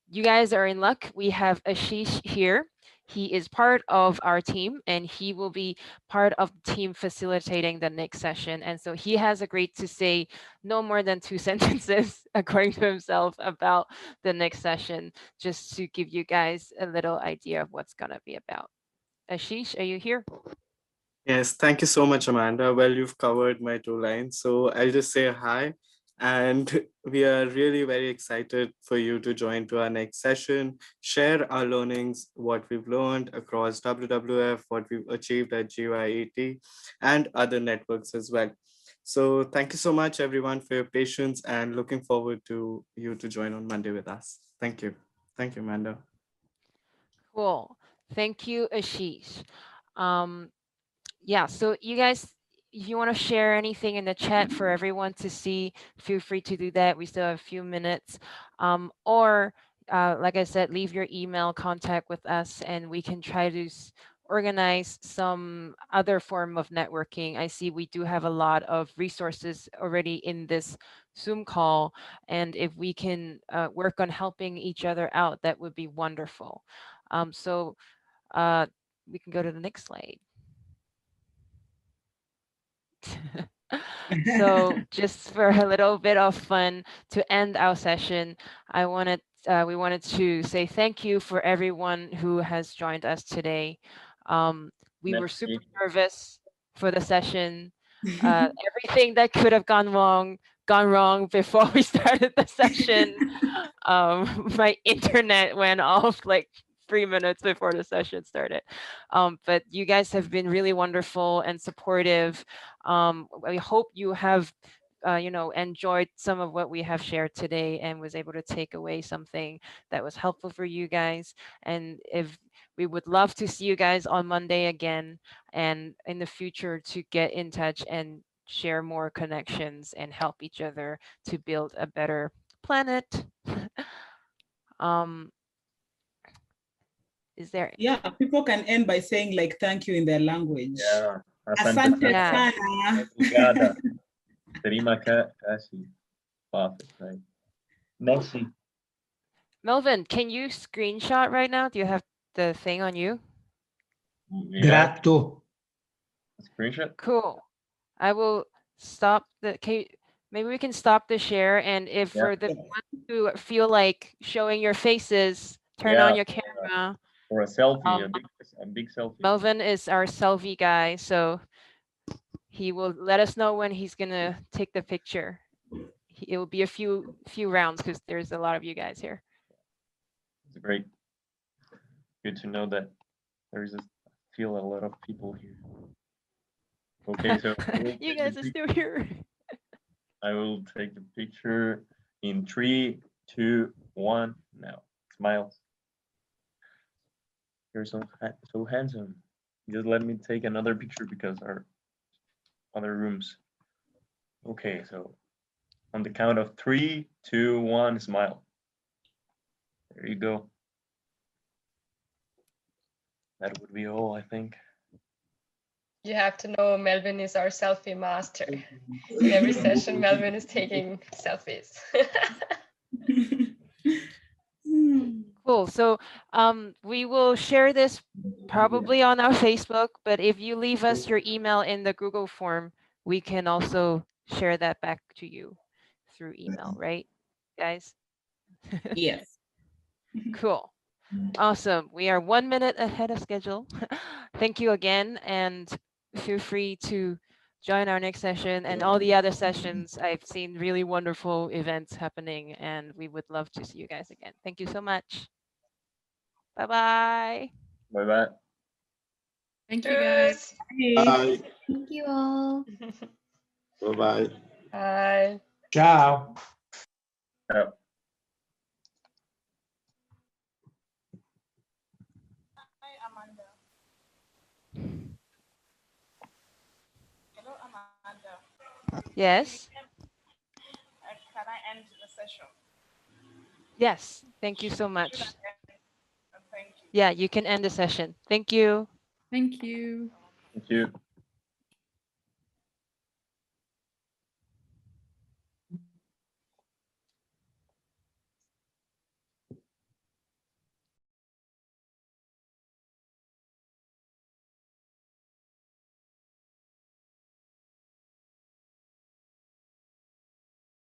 [SPEAKER 1] you guys are in luck. We have Ashish here. He is part of our team, and he will be part of the team facilitating the next session. And so he has agreed to say no more than 2 sentences, according to himself, about the next session, just to give you guys a little idea of what's going to be about. Ashish, are you here?
[SPEAKER 3] Yes, thank you so much, Amanda. Well, you've covered my 2 lines, so I'll just say hi. And we are really very excited for you to join to our next session, share our learnings, what we've learned across WWF, what we've achieved at GYET, and other networks as well. So thank you so much, everyone, for your patience, and looking forward to you to join on Monday with us. Thank you. Thank you, Amanda.
[SPEAKER 1] Cool. Thank you, Ashish. Yeah, so you guys, if you want to share anything in the chat for everyone to see, feel free to do that. We still have a few minutes. Or like I said, leave your email contact with us, and we can try to organize some other form of networking. I see we do have a lot of resources already in this Zoom call, and if we can work on helping each other out, that would be wonderful. So we can go to the next slide. So just for a little bit of fun to end our session, we wanted to say thank you for everyone who has joined us today. We were super nervous for the session. Everything that could have gone wrong before we started the session. My internet went off like 3 minutes before the session started. But you guys have been really wonderful and supportive. I hope you have enjoyed some of what we have shared today and was able to take away something that was helpful for you guys. And if we would love to see you guys on Monday again, and in the future to get in touch and share more connections and help each other to build a better planet. Is there?
[SPEAKER 4] Yeah, people can end by saying like thank you in their language.
[SPEAKER 7] Yeah.
[SPEAKER 4] Asante
[SPEAKER 1] sana.
[SPEAKER 4] sana.
[SPEAKER 7] Terima kasih. Perfect, right? Next.
[SPEAKER 1] Melvin, can you screenshot right now? Do you have the thing on you?
[SPEAKER 12] Grato.
[SPEAKER 7] Screenshot?
[SPEAKER 1] Cool. I will stop the, maybe we can stop the share, and if for the ones who feel like showing your faces, turn on your camera.
[SPEAKER 7] Or a selfie, a big selfie.
[SPEAKER 1] Melvin is our selfie guy, so he will let us know when he's gonna take the picture. It will be a few rounds because there's a lot of you guys here.
[SPEAKER 7] It's great. Good to know that there is a lot of people here. Okay, so
[SPEAKER 1] You guys are still here.
[SPEAKER 7] I will take the picture in 3, 2, 1. Now, smile. You're so handsome. Just let me take another picture because our other rooms. Okay, so on the count of 3, 2, 1, smile. There you go. That would be all, I think.
[SPEAKER 8] You have to know Melvin is our selfie master. In every session, Melvin is taking selfies.
[SPEAKER 1] Cool. So we will share this probably on our Facebook, but if you leave us your email in the Google form, we can also share that back to you through email, right, guys?
[SPEAKER 4] Yes.
[SPEAKER 1] Cool. Awesome. We are 1 minute ahead of schedule. Thank you again, and feel free to join our next session and all the other sessions. I've seen really wonderful events happening, and we would love to see you guys again. Thank you so much. Bye-bye.
[SPEAKER 7] Bye-bye.
[SPEAKER 2] Thank you, guys.
[SPEAKER 9] Bye.
[SPEAKER 11] Thank you all.
[SPEAKER 9] Bye-bye.
[SPEAKER 8] Bye.
[SPEAKER 6] Ciao.
[SPEAKER 7] Ciao.
[SPEAKER 1] Yes.
[SPEAKER 12] Can I end the session?
[SPEAKER 1] Yes. Thank you so much.
[SPEAKER 12] Thank you.
[SPEAKER 1] Yeah, you can end the session. Thank you.
[SPEAKER 2] Thank you.
[SPEAKER 7] Thank you.